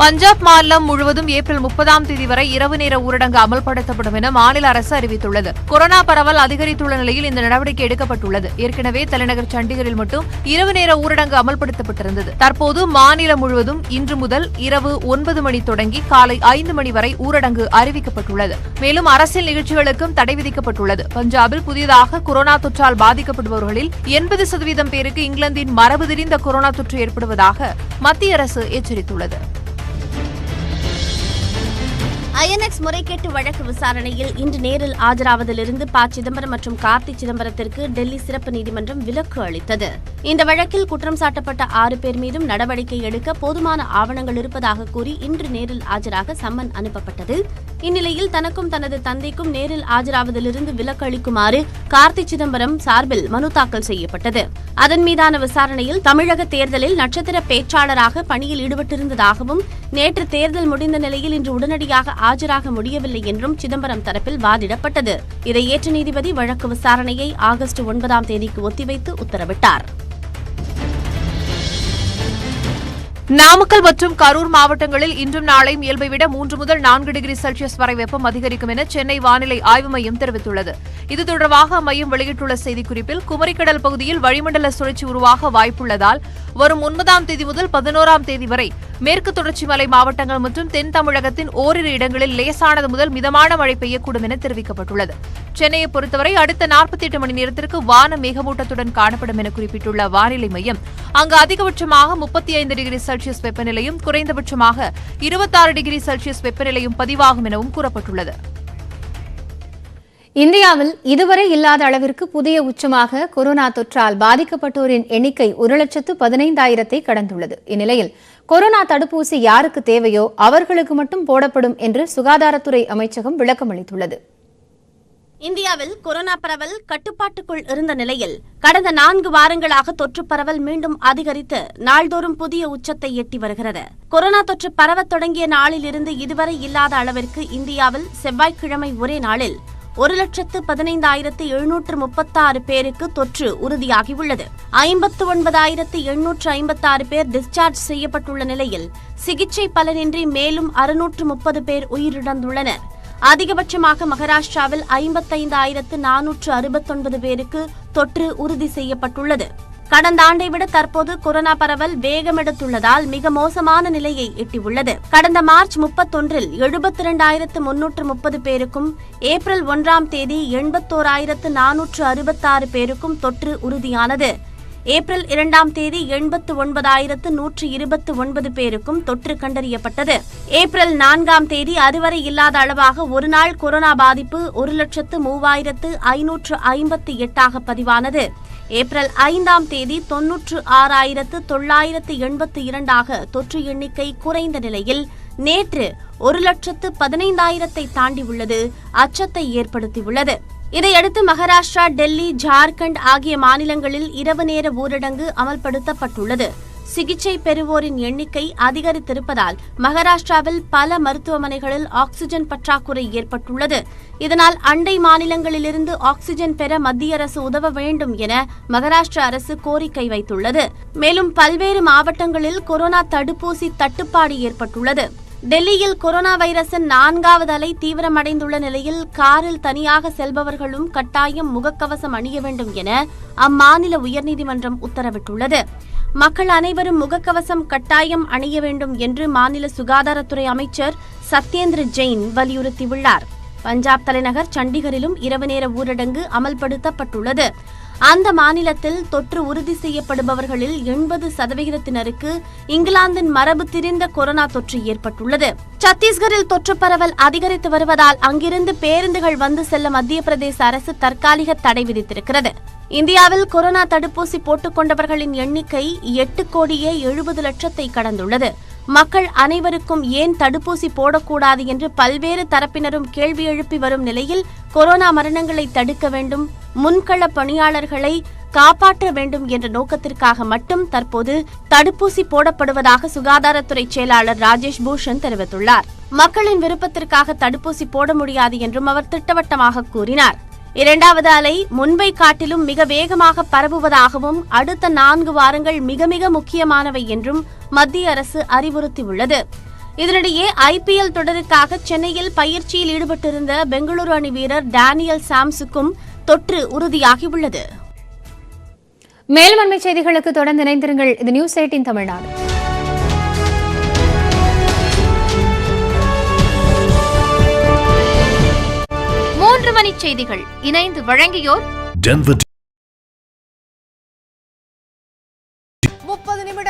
பஞ்சாப் மாநிலம் முழுவதும் ஏப்ரல் 30ஆம் தேதி வரை இரவு நேர ஊரடங்கு அமல்படுத்தப்படும் என மாநில அரசு அறிவித்துள்ளது. கொரோனா பரவல் அதிகரித்துள்ள நிலையில் இந்த நடவடிக்கை எடுக்கப்பட்டுள்ளது. ஏற்கனவே தலைநகர் சண்டிகரில் மட்டும் இரவு நேர ஊரடங்கு அமல்படுத்தப்பட்டிருந்தது. தற்போது மாநிலம் முழுவதும் இன்று முதல் இரவு 9 மணி தொடங்கி காலை 5 மணி வரை ஊரடங்கு அறிவிக்கப்பட்டுள்ளது. மேலும் அரசியல் நிகழ்ச்சிகளுக்கும் தடை விதிக்கப்பட்டுள்ளது. பஞ்சாபில் புதிதாக கொரோனா தொற்றால் பாதிக்கப்படுபவர்களில் 80% பேருக்கு இங்கிலாந்தின் மரபு தெரிந்த கொரோனா தொற்று ஏற்படுவதாக மத்திய அரசு எச்சரித்துள்ளது. INX முறைகேட்டு வழக்கு விசாரணையில் இன்று நேரில் ஆஜராவதிலிருந்து ப. சிதம்பரம் மற்றும் கார்த்தி சிதம்பரத்திற்கு டெல்லி சிறப்பு நீதிமன்றம் விலக்கு அளித்தது. இந்த வழக்கில் குற்றம் சாட்டப்பட்ட 6 பேர் மீதும் நடவடிக்கை எடுக்க போதுமான ஆவணங்கள் இருப்பதாக கூறி இன்று நேரில் ஆஜராக சம்மன் அனுப்பப்பட்டது. இந்நிலையில் தனக்கும் தனது தந்தைக்கும் நேரில் ஆஜராவதிலிருந்து விலக்கு அளிக்குமாறு கார்த்தி சிதம்பரம் சார்பில் மனு தாக்கல் செய்யப்பட்டது. அதன் மீதான விசாரணையில் தமிழக தேர்தலில் நட்சத்திர பேச்சாளராக பணியில் ஈடுபட்டிருந்ததாகவும் நேற்று தேர்தல் முடிந்த நிலையில் இன்று உடனடியாக ஆஜராக முடியவில்லை என்றும் சிதம்பரம் தரப்பில் வாதிடப்பட்டது. இதை ஏற்ற நீதிபதி வழக்கு விசாரணையை ஆகஸ்ட் 9ஆம் தேதிக்கு ஒத்திவைத்து உத்தரவிட்டார். நாமக்கல் மற்றும் கரூர் மாவட்டங்களில் இன்றும் நாளையும் இயல்பை விட 3 முதல் 4 டிகிரி செல்சியஸ் வரை வெப்பம் அதிகரிக்கும் என சென்னை வானிலை ஆய்வு மையம் தெரிவித்துள்ளது. இது தொடர்பாக அம்மையம் வெளியிட்டுள்ள செய்திக்குறிப்பில் குமரிக்கடல் பகுதியில் வளிமண்டல சுழற்சி உருவாக வாய்ப்புள்ளதால் வரும் 9ஆம் தேதி முதல் 11ஆம் தேதி வரை மேற்கு தொடர்ச்சி மலை மாவட்டங்கள் மற்றும் தென் தமிழகத்தின் ஓரிரு இடங்களில் லேசானது முதல் மிதமான மழை பெய்யக்கூடும் என தெரிவிக்கப்பட்டுள்ளது. சென்னையை பொறுத்தவரை அடுத்த 48 மணி நேரத்திற்கு வான மேகமூட்டத்துடன் காணப்படும் என குறிப்பிட்டுள்ள வானிலை மையம் அங்கு அதிகபட்சமாக 35 டிகிரி செல்சியஸ் வெப்பநிலையும் குறைந்தபட்சமாக 26 டிகிரி செல்சியஸ் வெப்பநிலையும் பதிவாகும் எனவும் கூறப்பட்டுள்ளது. இந்தியாவில் இதுவரை இல்லாத அளவிற்கு புதிய உச்சமாக கொரோனா தொற்றால் பாதிக்கப்பட்டோரின் எண்ணிக்கை 1,15,000 கடந்துள்ளது. இந்நிலையில் கொரோனா தடுப்பூசி யாருக்கு தேவையோ அவர்களுக்கு மட்டும் போடப்படும் என்று சுகாதாரத்துறை அமைச்சகம் விளக்கம் அளித்துள்ளது. இந்தியாவில் கொரோனா பரவல் கட்டுப்பாட்டுக்குள் இருந்த நிலையில் கடந்த 4 வாரங்களாக தொற்று பரவல் மீண்டும் அதிகரித்து நாள்தோறும் புதிய உச்சத்தை எட்டி வருகிறது. கொரோனா தொற்று பரவத் தொடங்கிய நாளிலிருந்து இதுவரை இல்லாத அளவிற்கு இந்தியாவில் செவ்வாய்க்கிழமை ஒரே நாளில் 1,15,736 பேருக்கு தொற்று உறுதியாகியுள்ளது. 59,856 பேர் டிஸ்சார்ஜ் செய்யப்பட்டுள்ள நிலையில் சிகிச்சை பலனின்றி மேலும் 630 பேர் உயிரிழந்துள்ளனர். அதிகபட்சமாக மகாராஷ்டிராவில் 55,469 பேருக்கு தொற்று உறுதி செய்யப்பட்டுள்ளது. கடந்த ஆண்டை விட தற்போது கொரோனா பரவல் வேகமெடுத்துள்ளதால் மிக மோசமான நிலையை எட்டியுள்ளது. கடந்த மார்ச் 31 72,330 பேருக்கும் ஏப்ரல் 1ஆம் தேதி 81,466 பேருக்கும் தொற்று உறுதியானது. ஏப்ரல் 2ஆம் தேதி 89,129 பேருக்கும் தொற்று கண்டறியப்பட்டது. ஏப்ரல் 4ஆம் தேதி அதுவரை இல்லாத அளவாக ஒருநாள் கொரோனா பாதிப்பு 1,03,558 பதிவானது. ஏப்ரல் 5ஆம் தேதி 96,982 தொற்று எண்ணிக்கை குறைந்த நிலையில் நேற்று 1,15,000 தாண்டியுள்ளது அச்சத்தை ஏற்படுத்தியுள்ளது. இதையடுத்து மகாராஷ்டிரா, டெல்லி, ஜார்க்கண்ட் ஆகிய மாநிலங்களில் இரவு நேர ஊரடங்கு அமல்படுத்தப்பட்டுள்ளது. சிகிச்சை பெறுவோரின் எண்ணிக்கை அதிகரித்திருப்பதால் மகாராஷ்டிராவில் பல மருத்துவமனைகளில் ஆக்ஸிஜன் பற்றாக்குறை ஏற்பட்டுள்ளது. இதனால் அண்டை மாநிலங்களிலிருந்து ஆக்ஸிஜன் பெற மத்திய அரசு உதவ வேண்டும் என மகாராஷ்டிரா அரசு கோரிக்கை வைத்துள்ளது. மேலும் பல்வேறு மாவட்டங்களில் கொரோனா தடுப்பூசி தட்டுப்பாடு ஏற்பட்டுள்ளது. டெல்லியில் கொரோனா வைரஸின் 4வது அலை தீவிரமடைந்துள்ள நிலையில் காரில் தனியாக செல்பவர்களும் கட்டாயம் முகக்கவசம் அணிய வேண்டும் என அம்மாநில உயர்நீதிமன்றம் உத்தரவிட்டுள்ளது. மக்கள் அனைவரும் முகக்கவசம் கட்டாயம் அணிய வேண்டும் என்று மாநில சுகாதாரத்துறை அமைச்சர் சத்யேந்திர ஜெயின் வலியுறுத்தியுள்ளார். பஞ்சாப் தலைநகர் சண்டிகரிலும் இரவு நேர ஊரடங்கு அமல்படுத்தப்பட்டுள்ளது. அந்த மாநிலத்தில் தொற்று உறுதி செய்யப்படுபவர்களில் 80% இங்கிலாந்தின் மரபு திரிந்த கொரோனா தொற்று ஏற்பட்டுள்ளது. சத்தீஸ்கரில் தொற்று பரவல் அதிகரித்து வருவதால் அங்கிருந்து பேருந்துகள் வந்து செல்ல மத்திய பிரதேச அரசு தற்காலிக தடை விதித்திருக்கிறது. இந்தியாவில் கொரோனா தடுப்பூசி போட்டுக் கொண்டவர்களின் எண்ணிக்கை 8,70,00,000 கடந்துள்ளது. மக்கள் அனைவருக்கும் ஏன் தடுப்பூசி போடக்கூடாது என்று பல்வேறு தரப்பினரும் கேள்வி எழுப்பி வரும் நிலையில் கொரோனா மரணங்களை தடுக்க வேண்டும், முன்கள பணியாளர்களை காப்பாற்ற வேண்டும் என்ற நோக்கத்திற்காக மட்டும் தற்போது தடுப்பூசி போடப்படுவதாக சுகாதாரத்துறை செயலாளர் ராஜேஷ் பூஷன் தெரிவித்துள்ளார். மக்களின் விருப்பத்திற்காக தடுப்பூசி போட முடியாது என்றும் அவர் திட்டவட்டமாக கூறினார். 2வது அலை முன்பை காட்டிலும் மிக வேகமாக பரவுவதாகவும் அடுத்த 4 வாரங்கள் மிக மிக முக்கியமானவை என்றும் மத்திய அரசு அறிவுறுத்தியுள்ளது. இதனிடையே IPL தொடருக்காக சென்னையில் பயிற்சியில் ஈடுபட்டிருந்த பெங்களூரு அணி வீரர் டேனியல் சாம்ஸுக்கும் தொற்று உறுதியாகியுள்ளது. மேலும் அண்மை செய்திகளுக்கு தொடர்ந்து இணைந்திருங்கள். இது நியூஸ் 18 தமிழ்நாடு. 3 மணி செய்திகள் இணைந்து வழங்கியோர் Denver